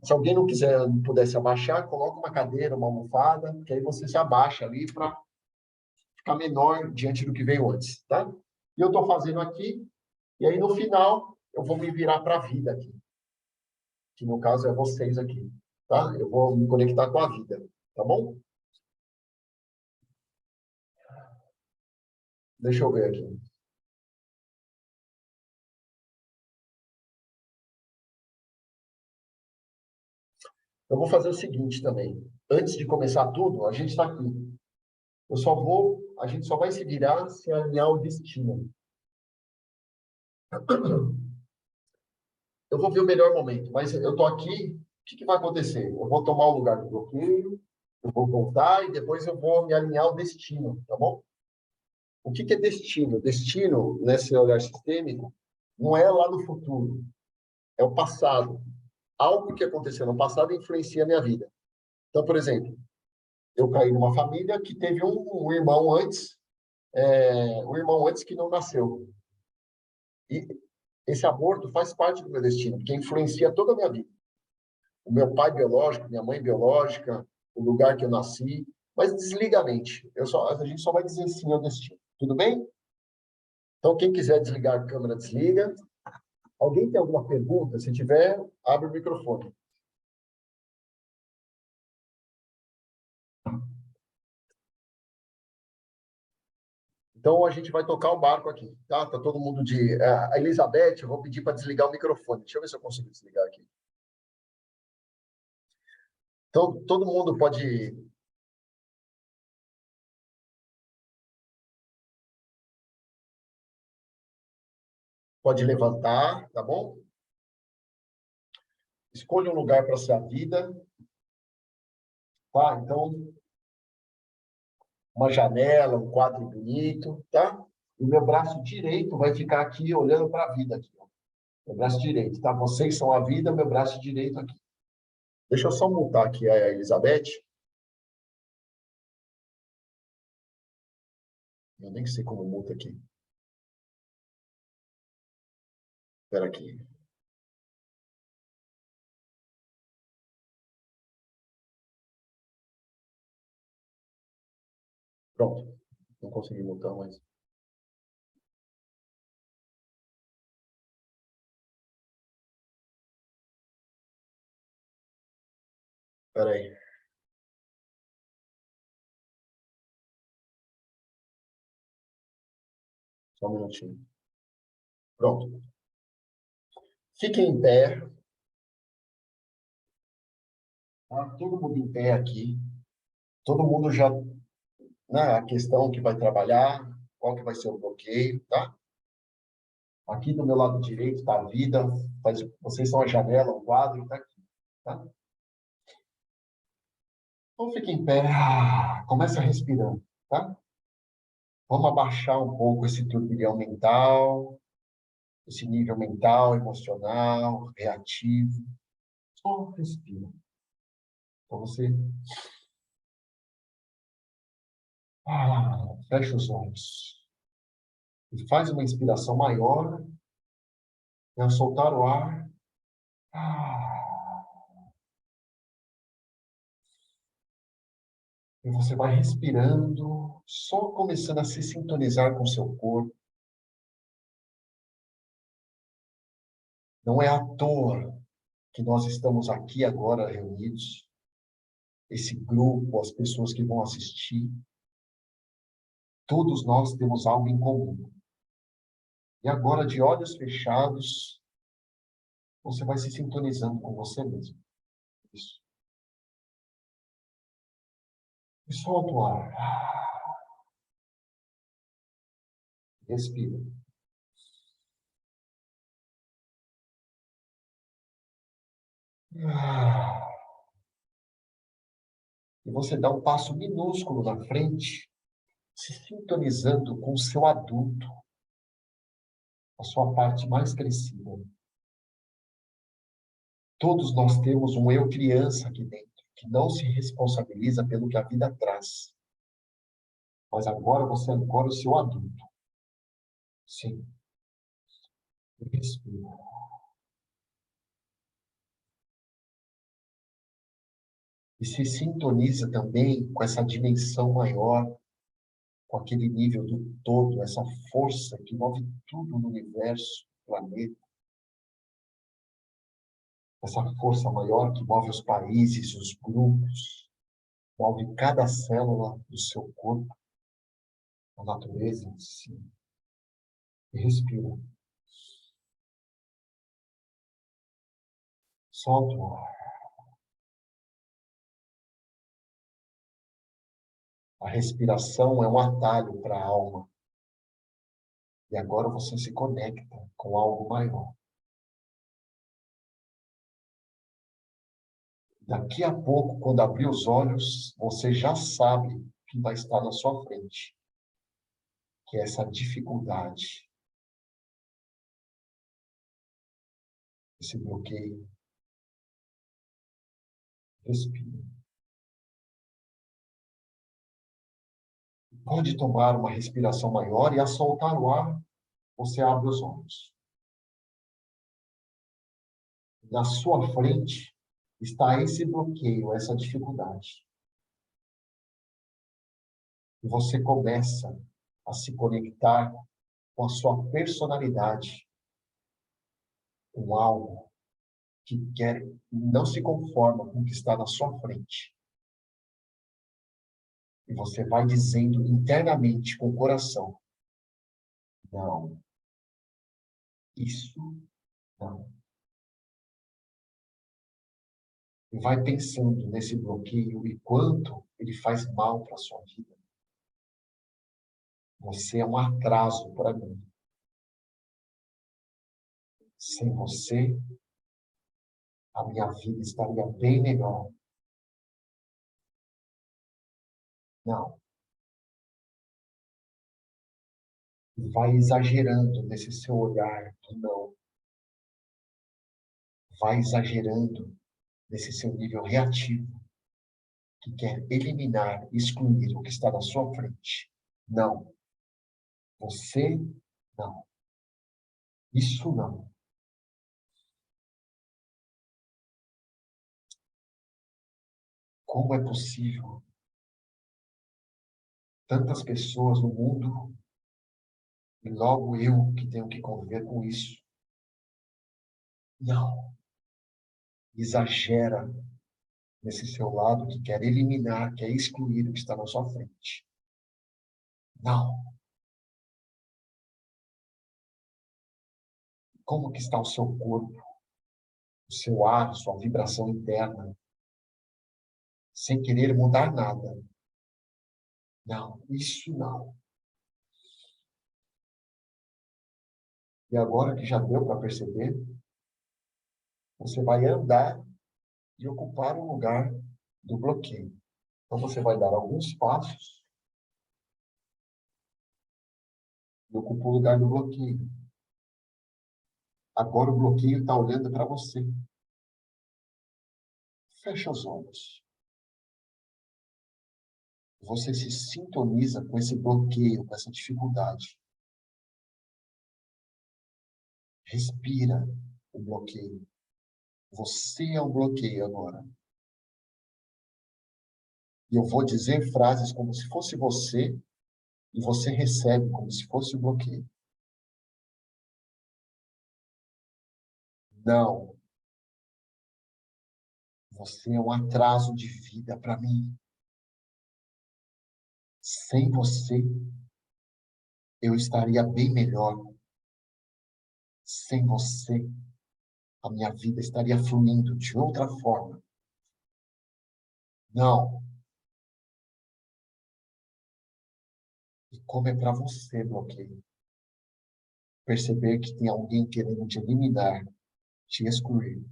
Se alguém não quiser, não pudesse abaixar, coloca uma cadeira, uma almofada, que aí você se abaixa ali para ficar menor diante do que veio antes, tá? E eu estou fazendo aqui, e aí no final eu vou me virar para a vida aqui, que no caso é vocês aqui, tá? Eu vou me conectar com a vida, tá bom? Deixa eu ver aqui. Eu vou fazer o seguinte também. Antes de começar tudo, a gente está aqui. A gente só vai se virar se alinhar o destino. Eu vou ver o melhor momento, mas eu estou aqui, o que que vai acontecer? Eu vou tomar o lugar do bloqueio, eu vou voltar e depois eu vou me alinhar ao destino, tá bom? O que que é destino? Destino, nesse olhar sistêmico, não é lá no futuro, é o passado. Algo que aconteceu no passado influencia a minha vida. Então, por exemplo, eu caí numa família que teve um irmão antes que não nasceu. E esse aborto faz parte do meu destino, porque influencia toda a minha vida. O meu pai biológico, minha mãe biológica, o lugar que eu nasci, mas desliga a mente. A gente só vai dizer sim ao destino. Tudo bem? Então, quem quiser desligar a câmera, desliga. Alguém tem alguma pergunta? Se tiver, abre o microfone. Então, a gente vai tocar o barco aqui, tá? Tá todo mundo de... A Elizabeth, eu vou pedir para desligar o microfone. Deixa eu ver se eu consigo desligar aqui. Então, todo mundo pode levantar, tá bom? Escolha um lugar para ser a vida, tá? Então, uma janela, um quadro bonito, tá? E o meu braço direito vai ficar aqui olhando para a vida aqui, ó. Meu braço direito, tá? Vocês são a vida, meu braço direito aqui. Deixa eu só mutar aqui a Elizabeth. Eu nem sei como muta aqui. Espera aqui. Pronto. Não consegui mutar mais. Espera aí. Só um minutinho. Pronto. Fiquem em pé. Tá? Todo mundo em pé aqui. Todo mundo já... Né, a questão que vai trabalhar, qual que vai ser o bloqueio, tá? Aqui do meu lado direito está a vida. Vocês são a janela, o quadro está aqui, tá? Então fique em pé. Começa respirando, tá? Vamos abaixar um pouco esse turbilhão mental, esse nível mental, emocional, reativo. Só respira. Então você fecha os olhos e faz uma inspiração maior. E ao soltar o ar, e você vai respirando, só começando a se sintonizar com o seu corpo. Não é à toa que nós estamos aqui agora reunidos, esse grupo, as pessoas que vão assistir, todos nós temos algo em comum. E agora, de olhos fechados, você vai se sintonizando com você mesmo. Isso. E solta o ar. Respira. E você dá um passo minúsculo na frente, se sintonizando com o seu adulto, a sua parte mais crescida. Todos nós temos um eu criança aqui dentro, que não se responsabiliza pelo que a vida traz. Mas agora você ancora o seu adulto. Sim. Respira. E se sintoniza também com essa dimensão maior, com aquele nível do todo, essa força que move tudo no universo, planeta. Essa força maior que move os países, os grupos, move cada célula do seu corpo, a natureza em si. E respira. Solta o ar. A respiração é um atalho para a alma. E agora você se conecta com algo maior. Daqui a pouco, quando abrir os olhos, você já sabe o que vai estar na sua frente, que é essa dificuldade, esse bloqueio. Respira. Pode tomar uma respiração maior e, ao soltar o ar, você abre os olhos. Na sua frente está esse bloqueio, essa dificuldade. E você começa a se conectar com a sua personalidade, com algo que quer, não se conforma com o que está na sua frente. E você vai dizendo internamente, com o coração, não, isso não. E vai pensando nesse bloqueio e quanto ele faz mal para a sua vida. Você é um atraso para mim. Sem você, a minha vida estaria bem melhor. Não. E vai exagerando nesse seu olhar do não. Vai exagerando nesse seu nível reativo, que quer eliminar, excluir o que está na sua frente. Não. Você, não. Isso não. Como é possível tantas pessoas no mundo e logo eu que tenho que conviver com isso? Não. Exagera nesse seu lado que quer eliminar, quer excluir o que está na sua frente. Não. Como que está o seu corpo, o seu ar, sua vibração interna, sem querer mudar nada? Não, isso não. E agora que já deu para perceber, você vai andar e ocupar o lugar do bloqueio. Então, você vai dar alguns passos e ocupa o lugar do bloqueio. Agora o bloqueio está olhando para você. Fecha os olhos. Você se sintoniza com esse bloqueio, com essa dificuldade. Respira o bloqueio. Você é o bloqueio agora. E eu vou dizer frases como se fosse você, e você recebe como se fosse o bloqueio. Não. Você é um atraso de vida para mim. Sem você, eu estaria bem melhor. Sem você, a minha vida estaria fluindo de outra forma. Não. E como é para você, bloqueio, perceber que tem alguém querendo te eliminar, te excluir.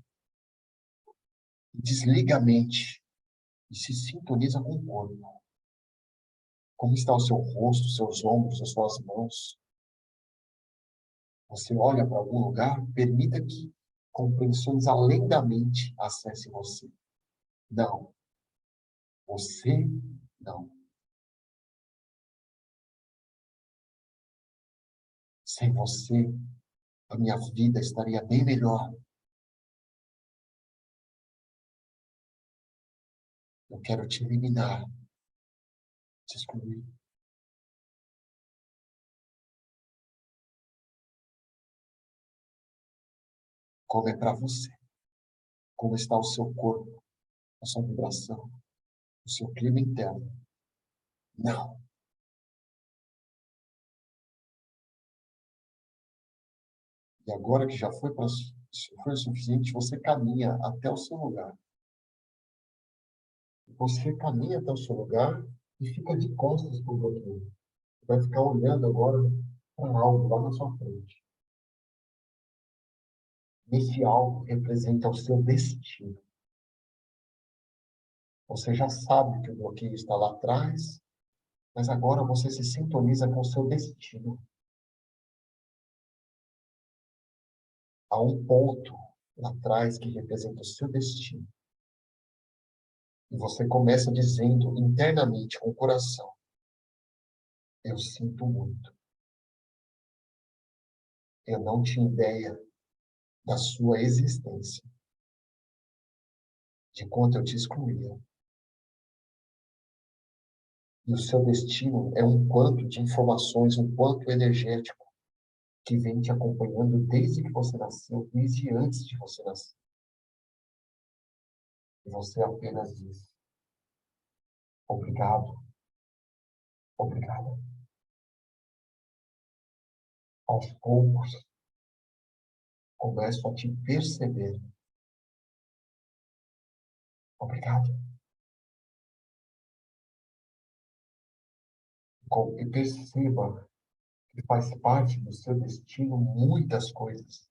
Desliga a mente e se sintoniza com o corpo. Como está o seu rosto, seus ombros, as suas mãos? Você olha para algum lugar? Permita que compreensões além da mente acessem você. Não. Você, não. Sem você, a minha vida estaria bem melhor. Eu quero te eliminar, te excluir. Como é para você? Como está o seu corpo, a sua vibração, o seu clima interno? Não. E agora que já foi o suficiente, você caminha até o seu lugar. Você caminha até o seu lugar e fica de costas para o bloqueio. Vai ficar olhando agora para algo lá na sua frente. Esse algo representa o seu destino. Você já sabe que o bloqueio está lá atrás, mas agora você se sintoniza com o seu destino. Há um ponto lá atrás que representa o seu destino. E você começa dizendo internamente, com o coração: eu sinto muito. Eu não tinha ideia da sua existência, de quanto eu te excluía. E o seu destino é um quanto de informações, um quanto energético, que vem te acompanhando desde que você nasceu, desde antes de você nascer. E você apenas diz: obrigado, obrigado. Aos poucos, começo a te perceber. Obrigado. E perceba que faz parte do seu destino muitas coisas.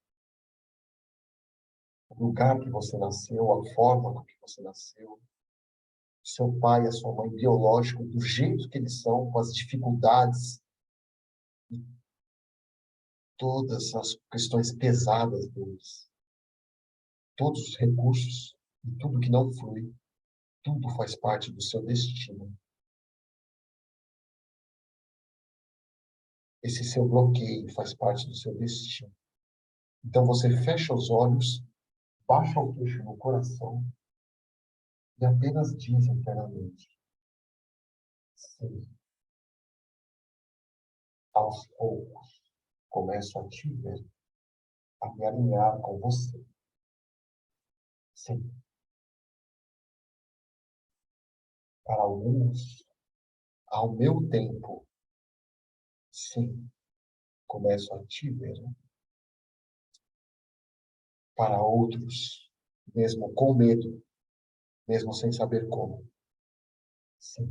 O lugar que você nasceu, a forma com que você nasceu, seu pai e a sua mãe biológicos, do jeito que eles são, com as dificuldades, todas as questões pesadas deles, todos os recursos e tudo que não flui, tudo faz parte do seu destino. Esse seu bloqueio faz parte do seu destino. Então você fecha os olhos, baixa o queixo no coração e apenas diz internamente: sim, aos poucos começo a te ver, a me alinhar com você. Sim, Para alguns, ao meu tempo, sim, começo a te ver. Para outros, mesmo com medo, mesmo sem saber como, sim.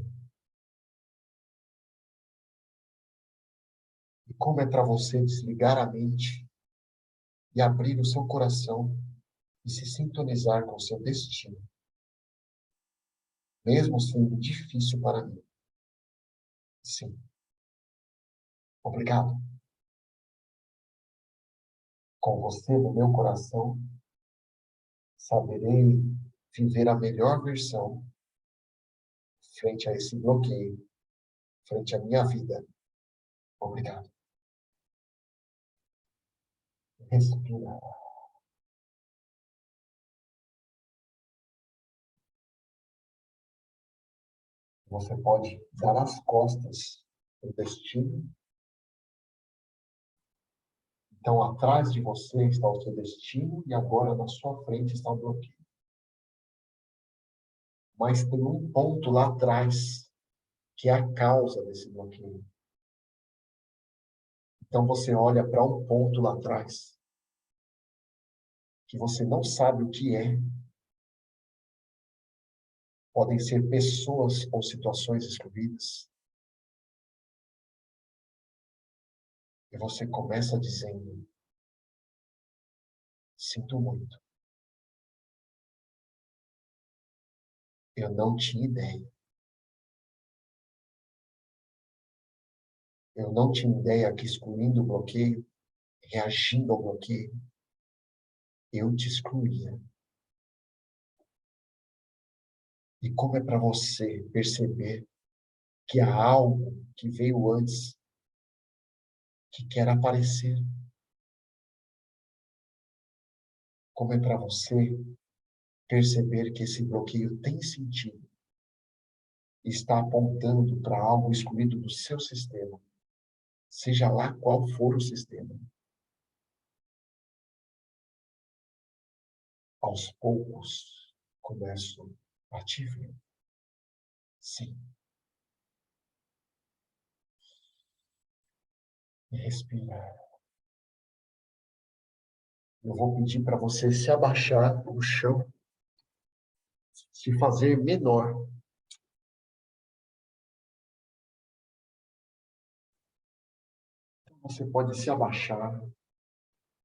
E como é para você desligar a mente e abrir o seu coração e se sintonizar com o seu destino, mesmo sendo difícil para mim. Sim. Obrigado. Com você no meu coração, saberei viver a melhor versão frente a esse bloqueio, frente à minha vida. Obrigado. Respira. Você pode dar as costas para o destino. Então, atrás de você está o seu destino e agora na sua frente está o bloqueio. Mas tem um ponto lá atrás que é a causa desse bloqueio. Então, você olha para um ponto lá atrás que você não sabe o que é. Podem ser pessoas ou situações excluídas. E você começa dizendo: sinto muito. Eu não tinha ideia. Eu não tinha ideia que excluindo o bloqueio, reagindo ao bloqueio, eu te excluía. E como é para você perceber que há algo que veio antes que quer aparecer? Como é para você perceber que esse bloqueio tem sentido e está apontando para algo excluído do seu sistema, seja lá qual for o sistema? Aos poucos, começo a te ver. Sim. E respira. Eu vou pedir para você se abaixar no chão, se fazer menor. Você pode se abaixar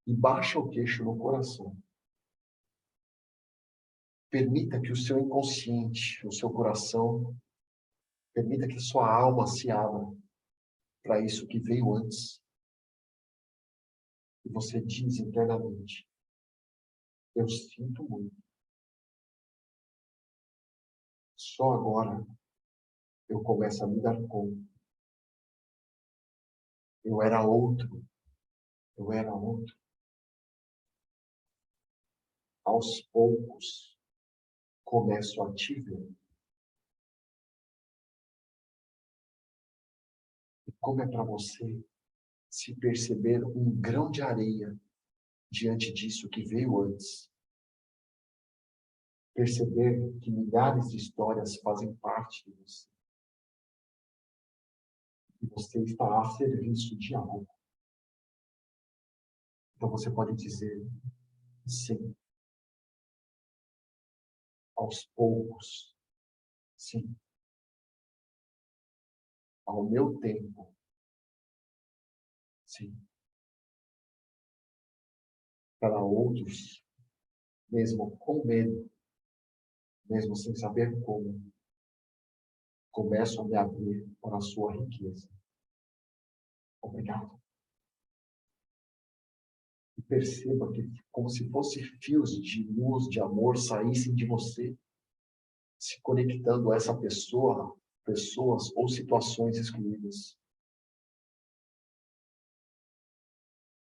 e baixa o queixo no coração. Permita que o seu inconsciente, o seu coração, permita que sua alma se abra para isso que veio antes. E você diz internamente: eu sinto muito. Só agora eu começo a me dar conta. Eu era outro. Eu era outro. Aos poucos, começo a te ver. E como é para você se perceber um grão de areia diante disso que veio antes? Perceber que milhares de histórias fazem parte de você. E você está a serviço de algo. Então você pode dizer: sim, aos poucos, sim, ao meu tempo, sim. Para outros, mesmo com medo, mesmo sem saber como, começo a me abrir para a sua riqueza. Obrigado. E perceba que, como se fossem fios de luz, de amor, saíssem de você, se conectando a essa pessoa, pessoas ou situações excluídas.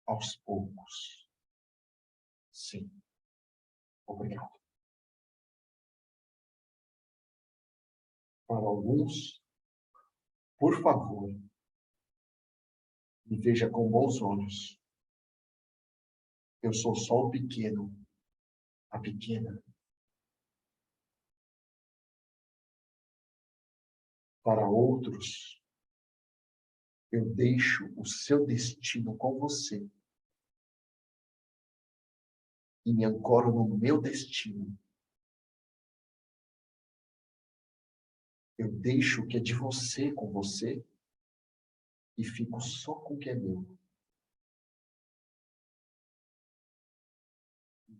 Aos poucos. Sim. Obrigado. Para alguns, por favor, me veja com bons olhos. Eu sou só o pequeno, a pequena. Para outros, eu deixo o seu destino com você e me ancoro no meu destino. Eu deixo o que é de você com você e fico só com o que é meu.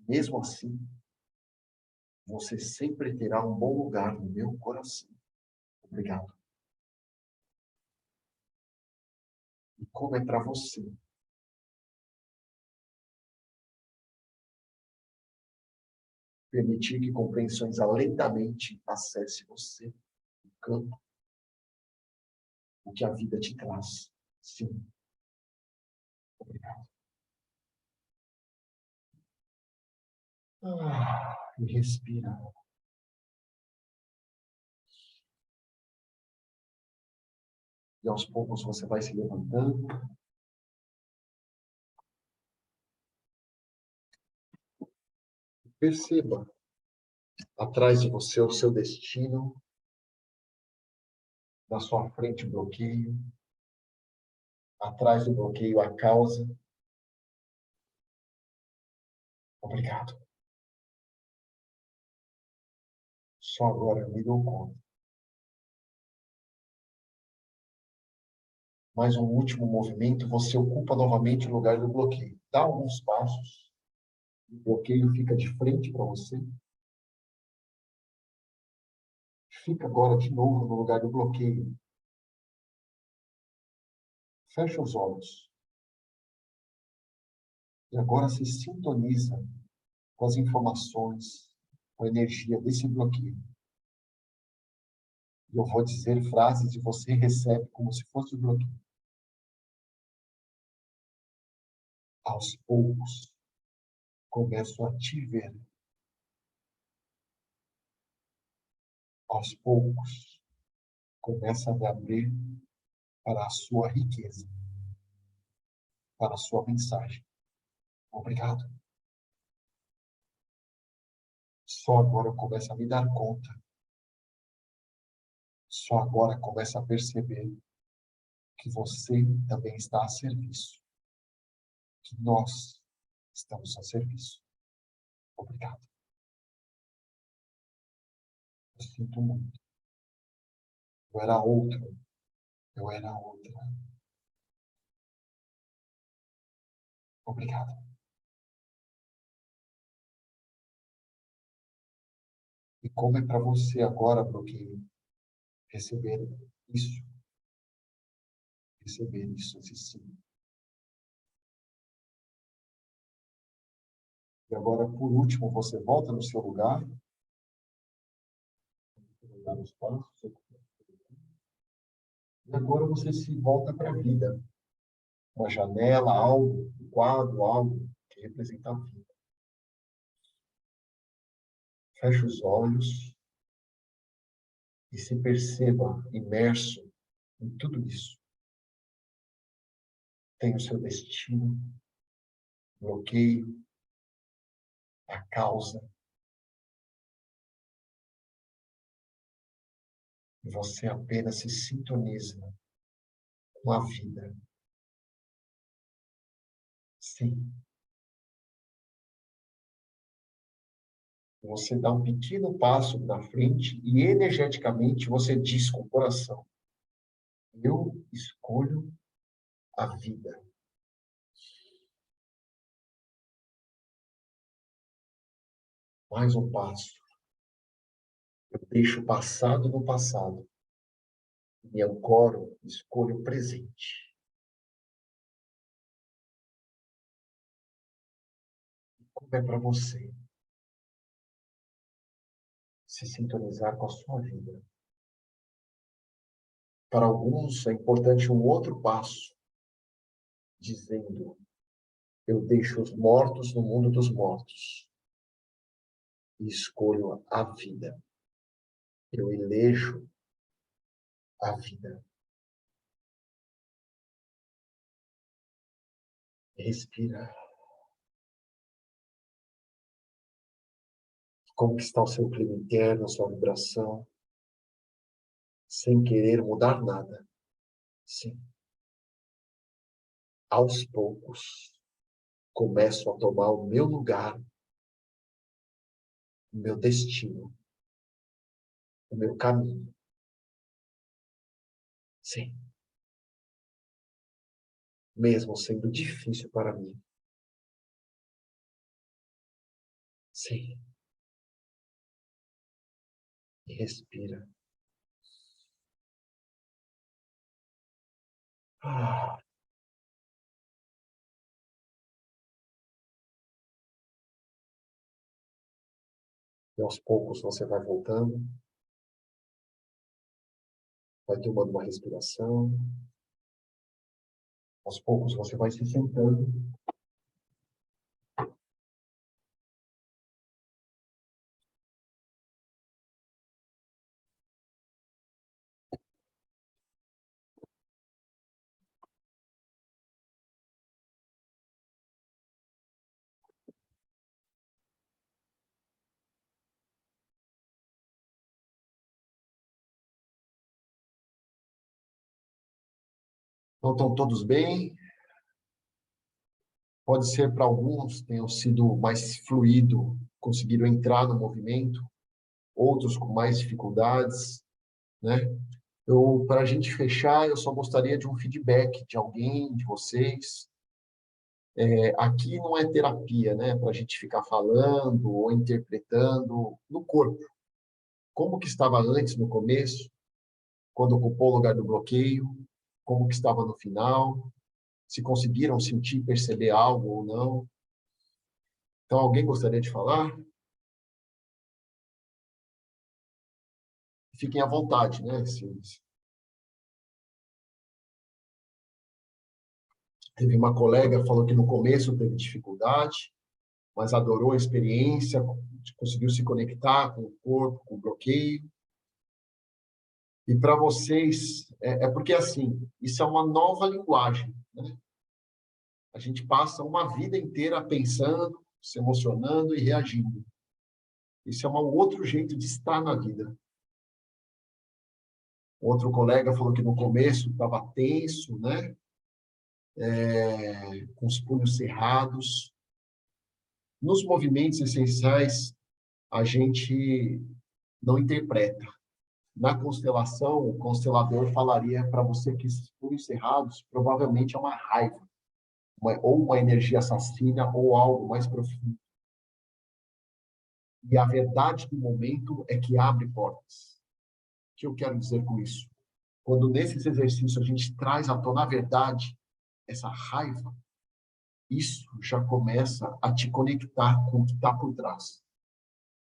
Mesmo assim, você sempre terá um bom lugar no meu coração. Obrigado. E como é para você? Permitir que compreensões além da mente acesse você, o campo, o que a vida te traz. Sim. Obrigado. E respira. E aos poucos você vai se levantando. Perceba atrás de você o seu destino, na sua frente o bloqueio, atrás do bloqueio a causa. Obrigado. Só agora me dou conta. Mais um último movimento, você ocupa novamente o lugar do bloqueio. Dá alguns passos, o bloqueio fica de frente para você. Fica agora de novo no lugar do bloqueio. Fecha os olhos. E agora se sintoniza com as informações, com a energia desse bloqueio. E eu vou dizer frases e você recebe como se fosse o bloqueio. Aos poucos, começo a te ver. Aos poucos, começa a me abrir para a sua riqueza, para a sua mensagem. Obrigado. Só agora eu começo a me dar conta. Só agora começa a perceber que você também está a serviço. Que nós estamos a serviço. Obrigado. Eu sinto muito. Eu era outro. Eu era outra. Obrigado. E como é para você agora, bloqueio, receber isso? Receber isso, esse sim. E agora, por último, você volta no seu lugar. Os passos. E agora você se volta para a vida. Uma janela, algo, um quadro, algo que representa a vida. Feche os olhos e se perceba imerso em tudo isso. Tem o seu destino, bloqueio, a causa. E você apenas se sintoniza com a vida. Sim. Você dá um pequeno passo na frente e energeticamente você diz com o coração: eu escolho a vida. Mais um passo. Eu deixo o passado no passado. Me ancoro, escolho o presente. Como é para você se sintonizar com a sua vida? Para alguns é importante um outro passo, dizendo: eu deixo os mortos no mundo dos mortos e escolho a vida. Eu elejo a vida. Respira. Como está o seu clima interno, a sua vibração? sem querer mudar nada. Sim. Aos poucos, começo a tomar o meu lugar, o meu destino, o meu caminho. Sim. Mesmo sendo difícil para mim. Sim. E respira. Ah. E aos poucos você vai voltando, vai tomando uma respiração. Aos poucos você vai se sentando. Então, estão todos bem? Pode ser para alguns tenham sido mais fluido, conseguiram entrar no movimento, outros com mais dificuldades, né? Para a gente fechar, eu só gostaria de um feedback de alguém, de vocês. Aqui não é terapia, né? Para a gente ficar falando ou interpretando no corpo. Como que estava antes, no começo, quando ocupou o lugar do bloqueio, como que estava no final, se conseguiram sentir, perceber algo ou não. Então, alguém gostaria de falar? Fiquem à vontade, né? Teve uma colega que falou que no começo teve dificuldade, mas adorou a experiência, conseguiu se conectar com o corpo, com o bloqueio. E para vocês, porque assim, isso é uma nova linguagem, né? A gente passa uma vida inteira pensando, se emocionando e reagindo. Isso é um outro jeito de estar na vida. Outro colega falou que no começo estava tenso, né? Com os punhos cerrados. Nos movimentos essenciais, a gente não interpreta. Na constelação, o constelador falaria para você que esses punhos cerrados provavelmente é uma raiva, ou uma energia assassina, ou algo mais profundo. E a verdade do momento é que abre portas. O que eu quero dizer com isso? Quando nesses exercícios a gente traz à tona a verdade, essa raiva, isso já começa a te conectar com o que está por trás.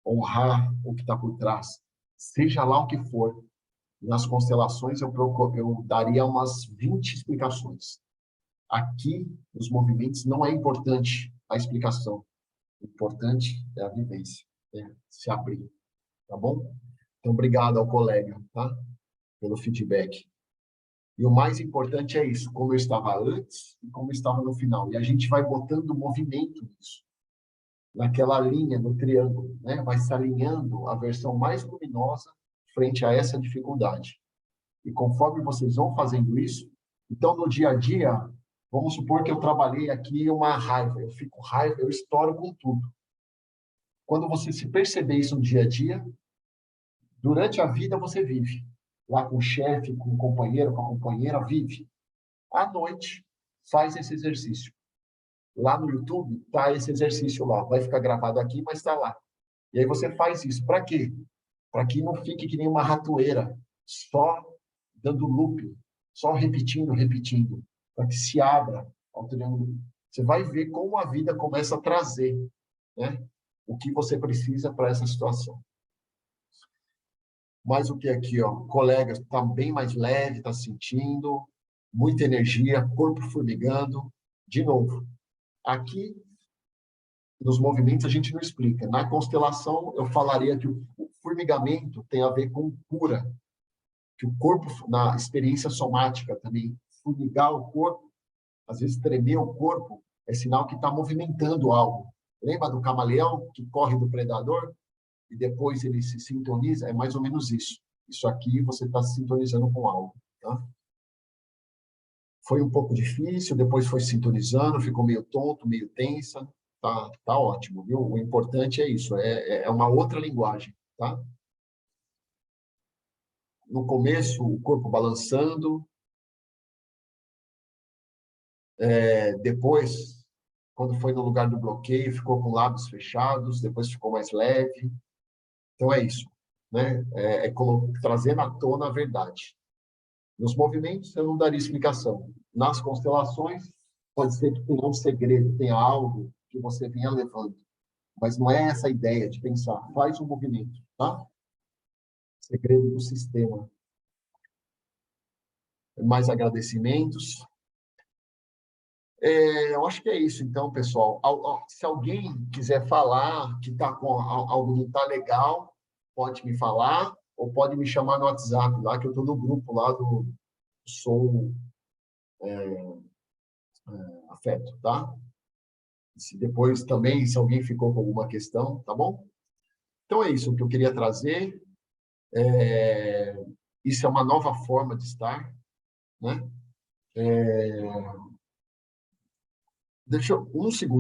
Honrar o que está por trás. Seja lá o que for. Nas constelações, eu daria umas 20 explicações. Aqui, nos movimentos, não é importante a explicação. O importante é a vivência, se abrir. Tá bom? Então, obrigado ao colega, tá? Pelo feedback. E o mais importante é isso, como eu estava antes e como eu estava no final. E a gente vai botando movimento nisso, naquela linha, no triângulo, né? Vai se alinhando a versão mais luminosa frente a essa dificuldade. E conforme vocês vão fazendo isso, então no dia a dia, vamos supor que eu trabalhei aqui uma raiva, eu fico raiva, eu estouro com tudo. Quando você se perceber isso no dia a dia, durante a vida você vive. Lá com o chefe, com o companheiro, com a companheira, vive. À noite, faz esse exercício. Lá no YouTube, tá esse exercício lá. Vai ficar gravado aqui, mas está lá. E aí você faz isso. Para quê? Para que não fique que nem uma ratoeira, só dando loop, só repetindo, repetindo, para que se abra ao triângulo. Você vai ver como a vida começa a trazer, né, o que você precisa para essa situação. Mais o que aqui, ó, colegas, está bem mais leve, está sentindo muita energia, corpo formigando. De novo, aqui nos movimentos a gente não explica. Na constelação eu falaria que o formigamento tem a ver com cura, que o corpo, na experiência somática também, formigar o corpo, às vezes tremer o corpo, é sinal que está movimentando algo. Lembra do camaleão que corre do predador e depois ele se sintoniza? É mais ou menos isso. Isso aqui você está se sintonizando com algo, tá? Foi um pouco difícil, depois foi sintonizando, ficou meio tonto, meio tensa. Tá ótimo, viu? O importante é isso, é uma outra linguagem, tá? No começo, o corpo balançando, depois, quando foi no lugar do bloqueio, ficou com lábios fechados, depois ficou mais leve. Então, é isso, né? Trazendo à tona a verdade. Nos movimentos, eu não daria explicação. Nas constelações, pode ser que tenha um segredo, tenha algo que você venha levando. Mas não é essa a ideia de pensar. Faz um movimento, tá? Segredo do sistema. Mais agradecimentos. Eu acho que é isso, então, pessoal. Se alguém quiser falar que tá com algo não está legal, pode me falar ou pode me chamar no WhatsApp, lá que eu estou no grupo lá do Sou Afeto, tá? Se depois também, se alguém ficou com alguma questão, tá bom? Então é isso que eu queria trazer. Isso é uma nova forma de estar, né? Deixa eu, um segundo.